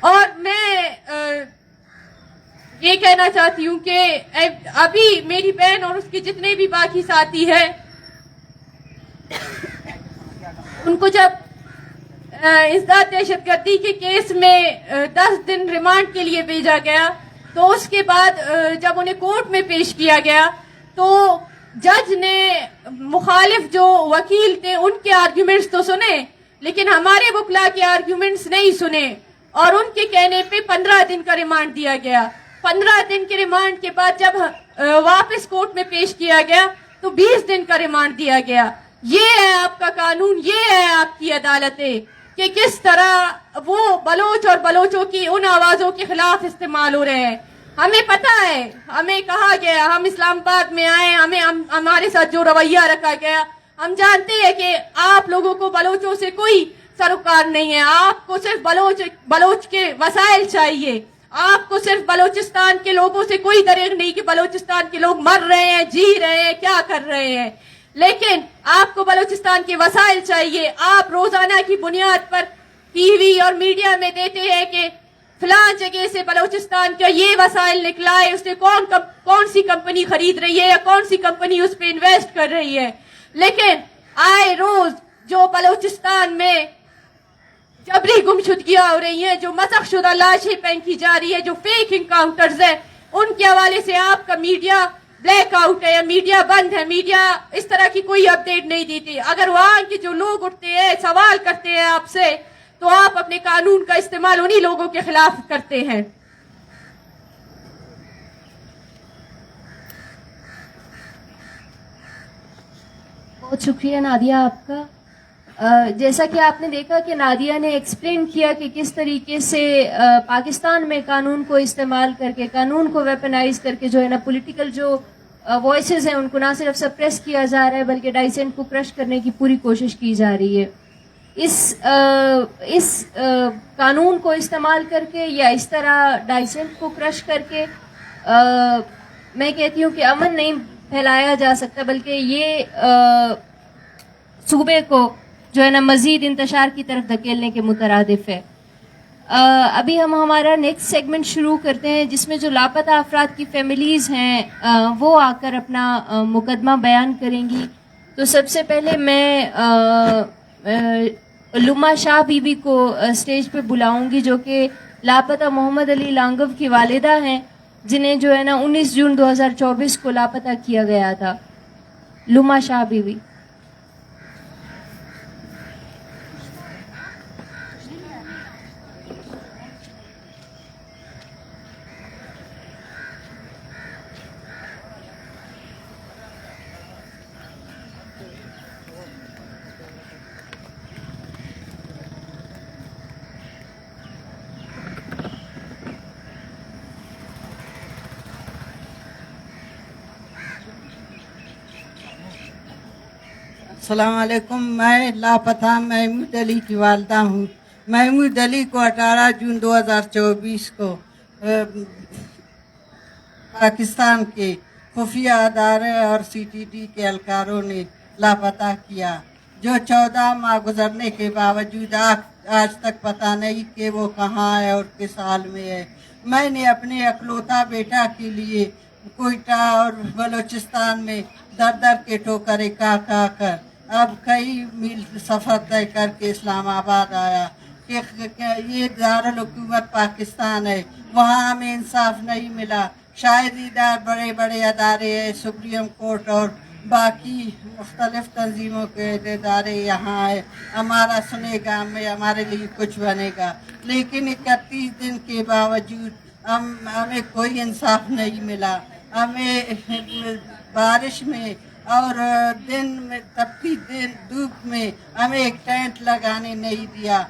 और मैं ये कहना चाहती हूँ कि अभी मेरी बहन और उसके जितने भी बाकी साथी हैं उनको जब इज़्ज़ात दहशतगर्दी के केस में 10 दिन रिमांड के लिए भेजा गया तो उसके बाद जब उन्हें कोर्ट में पेश किया गया तो जज ने मुखालिफ जो वकील थे उनके आर्ग्यूमेंट्स तो सुने, लेकिन हमारे वकला के आर्ग्यूमेंट्स नहीं सुने और उनके कहने पे 15 दिन का रिमांड दिया गया। 15 दिन के रिमांड के बाद जब वापस कोर्ट में पेश किया गया तो 20 दिन का रिमांड दिया गया। یہ ہے آپ کا قانون, یہ ہے آپ کی عدالتیں کہ کس طرح وہ بلوچ اور بلوچوں کی ان آوازوں کے خلاف استعمال ہو رہے ہیں. ہمیں پتہ ہے, ہمیں کہا گیا, ہم اسلام آباد میں آئے, ہمارے ساتھ جو رویہ رکھا گیا, ہم جانتے ہیں کہ آپ لوگوں کو بلوچوں سے کوئی سروکار نہیں ہے. آپ کو صرف بلوچ کے وسائل چاہیے. آپ کو صرف بلوچستان کے لوگوں سے کوئی دریغ نہیں کہ بلوچستان کے لوگ مر رہے ہیں, جی رہے ہیں, کیا کر رہے ہیں, لیکن آپ کو بلوچستان کے وسائل چاہیے. آپ روزانہ کی بنیاد پر ٹی وی اور میڈیا میں دیتے ہیں کہ فلاں جگہ سے بلوچستان کا یہ وسائل نکلا ہے, اس نے کون سی کمپنی خرید رہی ہے یا کون سی کمپنی اس پہ انویسٹ کر رہی ہے. لیکن آئے روز جو بلوچستان میں جبری گمشدگیاں ہو رہی ہیں, جو مسخ شدہ لاشیں پھینکی جا رہی ہے, جو فیک انکاؤنٹرز ہیں, ان کے حوالے سے آپ کا میڈیا بلیک آؤٹ ہے یا میڈیا بند ہے. میڈیا اس طرح کی کوئی اپڈیٹ نہیں دیتی. اگر وہاں کے جو لوگ اٹھتے ہیں, سوال کرتے ہیں آپ سے, تو آپ اپنے قانون کا استعمال انہی لوگوں کے خلاف کرتے ہیں. بہت شکریہ نادیہ آپ کا. جیسا کہ آپ نے دیکھا کہ نادیہ نے ایکسپلین کیا کہ کس طریقے سے پاکستان میں قانون کو استعمال کر کے, قانون کو ویپنائز کر کے جو ہے نا پولیٹیکل جو وائسز ہیں ان کو نہ صرف سپریس کیا جا رہا ہے بلکہ ڈائسینٹ کو کرش کرنے کی پوری کوشش کی جا رہی ہے. اس قانون کو استعمال کر کے یا اس طرح ڈائسینٹ کو کرش کر کے میں کہتی ہوں کہ امن نہیں پھیلایا جا سکتا, بلکہ یہ صوبے کو جو ہے نا مزید انتشار کی طرف دھکیلنے کے مترادف ہے. ابھی ہم ہمارا نیکسٹ سیگمنٹ شروع کرتے ہیں جس میں جو لاپتہ افراد کی فیملیز ہیں وہ آ کر اپنا مقدمہ بیان کریں گی. تو سب سے پہلے میں لما شاہ بی بی کو اسٹیج پہ بلاؤں گی, جو کہ لاپتہ محمد علی لانگو کی والدہ ہیں, جنہیں جو ہے نا 19 جون 2024 کو لاپتہ کیا گیا تھا. لما شاہ بی بی. السلام علیکم. میں لاپتہ محمود علی کی والدہ ہوں. محمود علی کو 18 جون 2024 کو پاکستان کے خفیہ ادارے اور سی ٹی ڈی کے اہلکاروں نے لاپتہ کیا, جو 14 ماہ گزرنے کے باوجود آج تک پتہ نہیں کہ وہ کہاں ہے اور کس حال میں ہے. میں نے اپنے اکلوتا بیٹا کے لیے کوئٹہ اور بلوچستان میں در کے ٹھوکریں کھا کر اب کئی میل سفر طے کر کے اسلام آباد آیا کہ یہ دارالحکومت پاکستان ہے, وہاں ہمیں انصاف نہیں ملا. شاید ادارے بڑے بڑے ادارے ہیں, سپریم کورٹ اور باقی مختلف تنظیموں کے ادارے یہاں ہے, ہمارا سنے گا, ہمارے لیے کچھ بنے گا, لیکن 31 دن کے باوجود ہمیں کوئی انصاف نہیں ملا. ہمیں بارش میں اور دن میں تپتی دھوپ میں ہمیں ایک ٹینٹ لگانے نہیں دیا.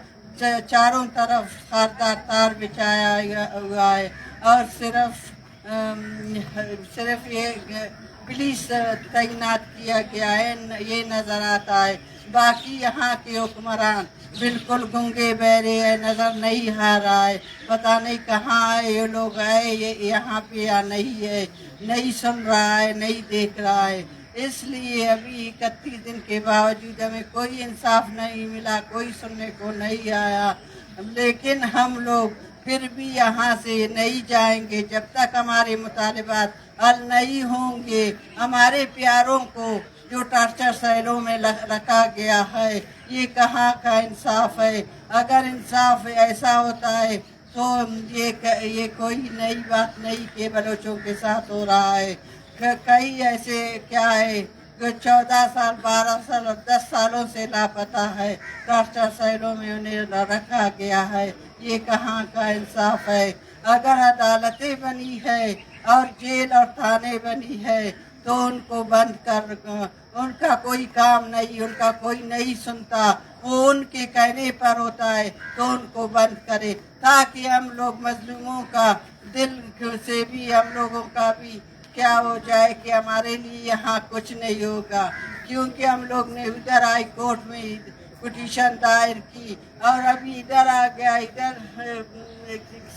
چاروں طرف خاردار تار بچھایا ہوا ہے اور صرف یہ پولیس تعینات کیا گیا ہے, یہ نظر آتا ہے. باقی یہاں کے حکمران بالکل گنگے بہرے ہیں, نظر نہیں آ رہا ہے, پتہ نہیں کہاں ہے یہ لوگ آئے یہاں پہ یا نہیں ہے, نہیں سن رہا ہے, نہیں دیکھ رہا ہے. اس لیے ابھی 31 دن کے باوجود ہمیں کوئی انصاف نہیں ملا, کوئی سننے کو نہیں آیا. لیکن ہم لوگ پھر بھی یہاں سے نہیں جائیں گے جب تک ہمارے مطالبات حل نہیں ہوں گے. ہمارے پیاروں کو جو ٹارچر سیلوں میں رکھا گیا ہے, یہ کہاں کا انصاف ہے؟ اگر انصاف ایسا ہوتا ہے تو یہ کوئی نئی بات نہیں کہ بلوچوں کے ساتھ ہو رہا ہے. کئی ایسے کیا ہے جو 14 سال 12 سال اور 10 سالوں سے لاپتہ ہے, ٹارچر سیلوں میں انہیں رکھا گیا ہے. یہ کہاں کا انصاف ہے؟ اگر عدالتیں بنی ہے اور جیل اور تھانے بنی ہے तो उनको बंद कर, उनका कोई काम नहीं, उनका कोई नहीं सुनता, वो उनके कहने पर होता है, तो उनको बंद करे, ताकि हम लोग मजलूमों का दिल से भी हम लोगों का भी क्या हो जाए कि हमारे लिए यहाँ कुछ नहीं होगा। क्योंकि हम लोग ने उधर हाई कोर्ट में पिटीशन दायर की और अभी इधर आ गया, इधर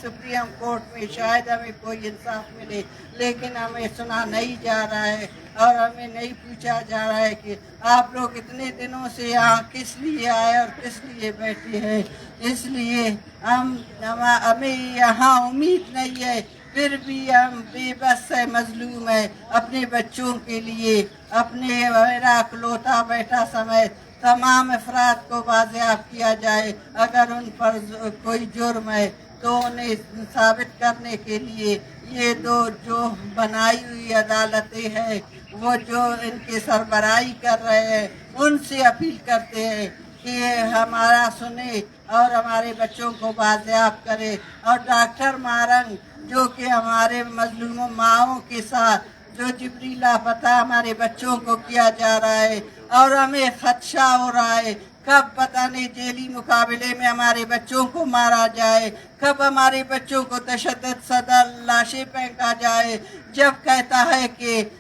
सुप्रीम कोर्ट में, शायद हमें कोई इंसाफ मिले, लेकिन हमें सुना नहीं जा रहा है और हमें नहीं पूछा जा रहा है कि आप लोग इतने दिनों से यहाँ किस लिए आए और किस लिए बैठे हैं। इसलिए हमें यहाँ उम्मीद नहीं है, फिर भी हम बेबस है, मजलूम है अपने बच्चों के लिए। अपने मेरा इकलौता बेटा समेत तमाम अफराद को बाज़ियाब किया जाए। अगर उन पर कोई जुर्म है तो उन्हें साबित करने के लिए ये दो जो बनाई हुई अदालतें हैं, वो जो इनके सरबराही कर रहे हैं, उनसे अपील करते हैं कि हमारा सुने और हमारे बच्चों को बाज़ियाब करे। और डॉक्टर मारंग जो कि हमारे मजलूमों माओं के साथ जो जिबरी लापता हमारे बच्चों को किया जा रहा है और हमें खदशा हो रहा है, कब पता नहीं जेली मुकाबले में हमारे बच्चों को मारा जाए, कब हमारे बच्चों को तशद्दुद सदर लाशें फेंका जाए। जब कहता है कि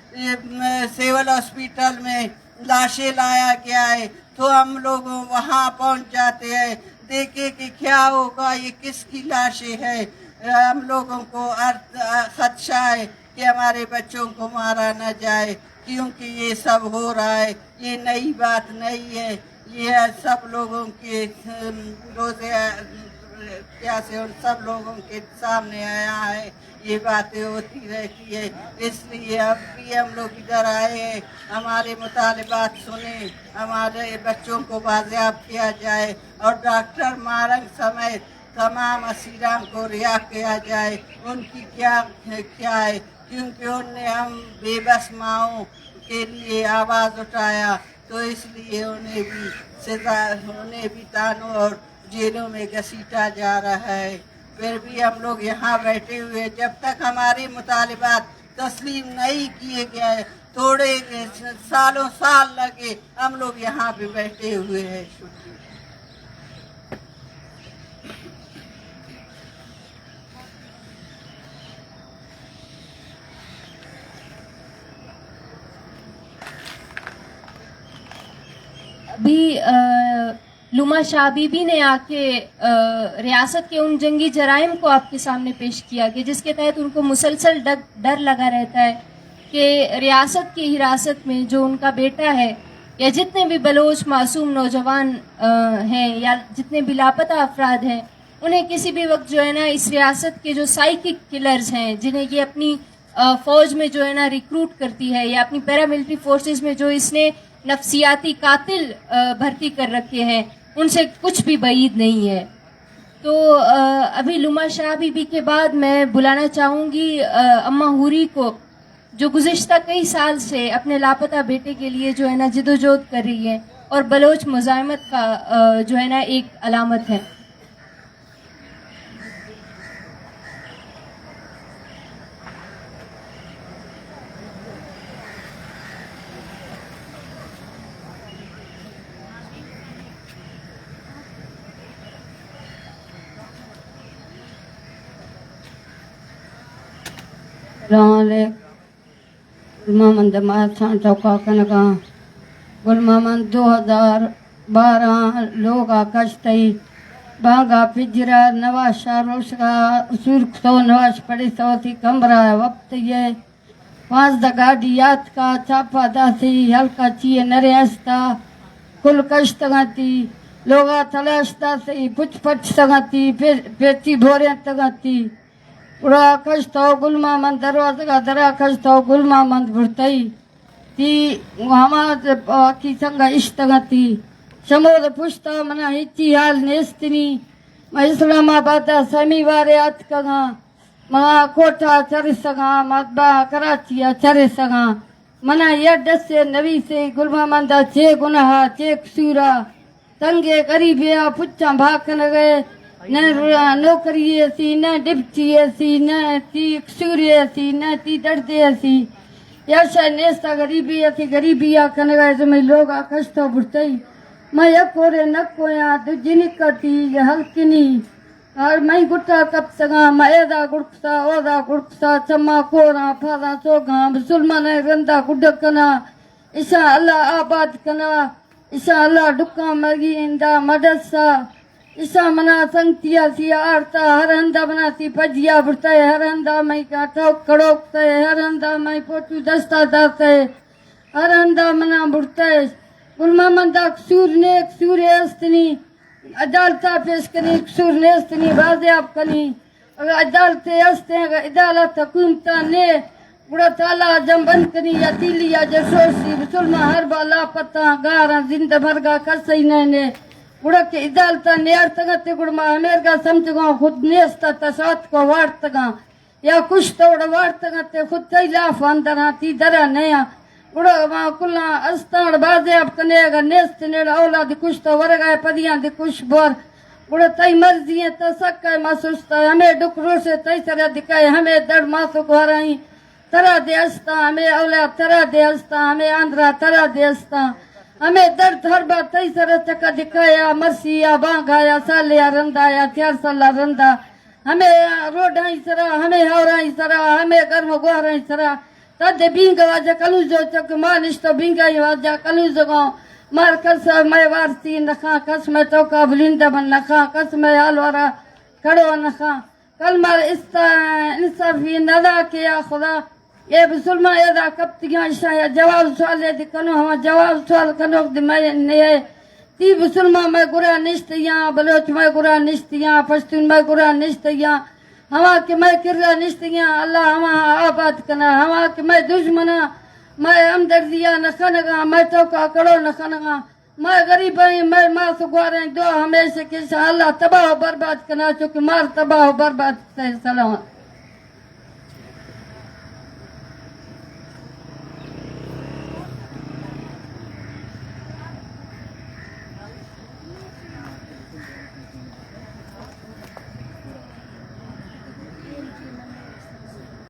सिविल हॉस्पिटल में लाशें लाया गया है तो हम लोग वहाँ पहुँच जाते हैं, देखे कि क्या होगा, ये किसकी लाशें हैं। हम लोगों को खदशा है कि हमारे बच्चों को मारा न जाए, क्योंकि ये सब हो रहा है, ये नई बात नहीं है, ये सब लोगों के रोज़े क्या से उन सब लोगों के सामने आया है, ये बातें होती रहती है। इसलिए अब भी हम लोग इधर आए हैं, हमारे मुतालिबात सुने, हमारे बच्चों को बाज़ियाब किया जाए और डॉक्टर मारंग समेत तमाम असीरान को रिहा किया जाए। उनकी क्या है, क्योंकि उनने हम बेबस माओं के लिए आवाज़ उठाया, तो इसलिए उन्हें भी सजा, उन्हें भी तानों और जेलों में घसीटा जा रहा है। फिर भी हम लोग यहाँ बैठे हुए, जब तक हमारे मुतालिबात तस्लीम नहीं किए गए, थोड़े सालों साल लगे, हम लोग यहाँ पे बैठे हुए हैं। शुक्रिया। अभी लुमा शाह बीबी ने आके रियासत के उन जंगी जराइम को आपके सामने पेश किया कि जिसके तहत उनको मुसलसल डर लगा रहता है कि रियासत की हिरासत में जो उनका बेटा है या जितने भी बलोच मासूम नौजवान हैं या जितने भी लापता अफराद हैं, उन्हें किसी भी वक्त जो है ना इस रियासत के जो साइकिक किलर्स हैं, जिन्हें ये अपनी फ़ौज में जो है ना रिक्रूट करती है या अपनी पैरामिलिट्री फोर्सेस में जो इसने नफसियाती कातिल भर्ती कर रखे हैं, उनसे कुछ भी बईद नहीं है। तो अभी लुमा शाह बीबी के बाद मैं बुलाना चाहूँगी अम्मा हुरी को, जो गुज़िश्ता कई साल से अपने लापता बेटे के लिए जो है ना जिदोजहद कर रही है और बलोच मुज़ाहिमत का जो है ना एक अलामत है। गुल मोहम्मद माथां चौका कनका गुल मोहम्मद 2012 लोग आकाश तई बांगा पिजरा नवाशा रोशगा सुर्ख तो नवाश पड़ी सौती कमरा वक्त ये पांच द गाड़ी याद का चापा दासी हल्का चिए नरे हस्ता कुल कष्ट गती लोगा तलाशता से पुछ पट सगती पेची भोरे तगती उड़ा कस्तो गुलमा मन दरवाजा का दरा कस्तो गुलमा मन भुरतई ती हमारे की संग इश्तगती समोद पुष्ता मना हिची हाल नेस्तनी मैं इस्लामाबाद शनिवार याद कगा मगा कोठा चर सगा मदबा कराची चर सगा मना ये दस से नवी से गुलमा मंदा छे गुनाह चे कसूरा तंगे गरीबिया पुच्छा भाकन गए न नौकरी ऐसी न डिप्टी ऐसी न ती कसूरी ऐसी न ती दर्द ऐसी یا شاید نیستا غریبی یا تھی غریبی یا کنگا زمین لوگ آکشتا برتائی میں یک کورے نکو یا دو جنک کرتی یہ حلقنی اور میں گٹا کب سگا میں ایدا گڑکسا اودا گڑکسا چما کورا پھادا سوگا مسلمان رندہ گڑکنا عشاء اللہ آباد کنا عشاء اللہ ڈکا مرگی اندہ مدرسہ عشاء منا سنگتیا سی آرتا ہر ہندہ منا سی پجیا برتا ہے ہر ہندہ میں کا ٹھوک کڑوکتا ہے ہر ہندہ میں پوچو دستا داتا ہے ہر ہندہ منا برتا ہے گل محمد قصور نے قصور استنی عدالتہ پیش کنی قصور نے استنی بازیاب کنی اگر عدالت استے اگر عدالت حکومتہ نے بڑا تعالیٰ جم بند کنی یا تیلی یا جسوسی مسلمان ہر بالا پتہ گارا زندہ بھرگا کسی نے بڑا کہ عدالتہ نیار تگا تے گڑ ماں امیر گا سمجھ گا خود نیستا تسات کو وارت گا یا کچھ توڑا وارت گا تے خود تی لاف اندر تی درہ نیا بڑا ماں کلا استان بازیاب کنے اگر نیست نیڑا اولاد کچھ تو ورگا پدیاں دی کچھ بور بڑا تی مرضی ہے تسکا محسوستا ہے ہمیں ڈک روشے تی سرہ دکھائے ہمیں در ماسو کو ہرائی ترہ دے استا ہمیں اولاد ترہ دے استا ہمیں آندرہ ترہ دے استا ہمیں درد ہر بار تی سرہ چکا دکھایا مرسی یا بانگایا سالیا رندہ یا 4 سالہ رندہ ہمیں روڈائی سرہ ہمیں ہورائی سرہ ہمیں گرم گوہرائی سرہ تد بینگا واجہ کلوزو چک مانشتو بینگائی واجہ کلوزو گاؤں مار کرسا میں وارسی نخا کس میں توکا بلندہ من نخا کس میں آلوارا کھڑو نخا کل مار انصافی ندا کیا خدا یہ بسلمان ایدا کبتیاں شایا جواب سوال دی کنو ہما جواب سوال کنو دی میں نیے تی بسلمان میں گرا نشتیاں بلوچ میں گرا نشتیاں پشتون میں گرا نشتیاں ہما کہ میں کرا نشتیاں اللہ ہما آباد کنا ہما کہ میں دشمنا میں امدردیاں نخنگا میں توکا کڑو نخنگا میں غریب ہیں میں ماں سگواریں دو ہمیشہ کہ اللہ تباہ و برباد کنا چونکہ مار تباہ و برباد کرتے. سلام.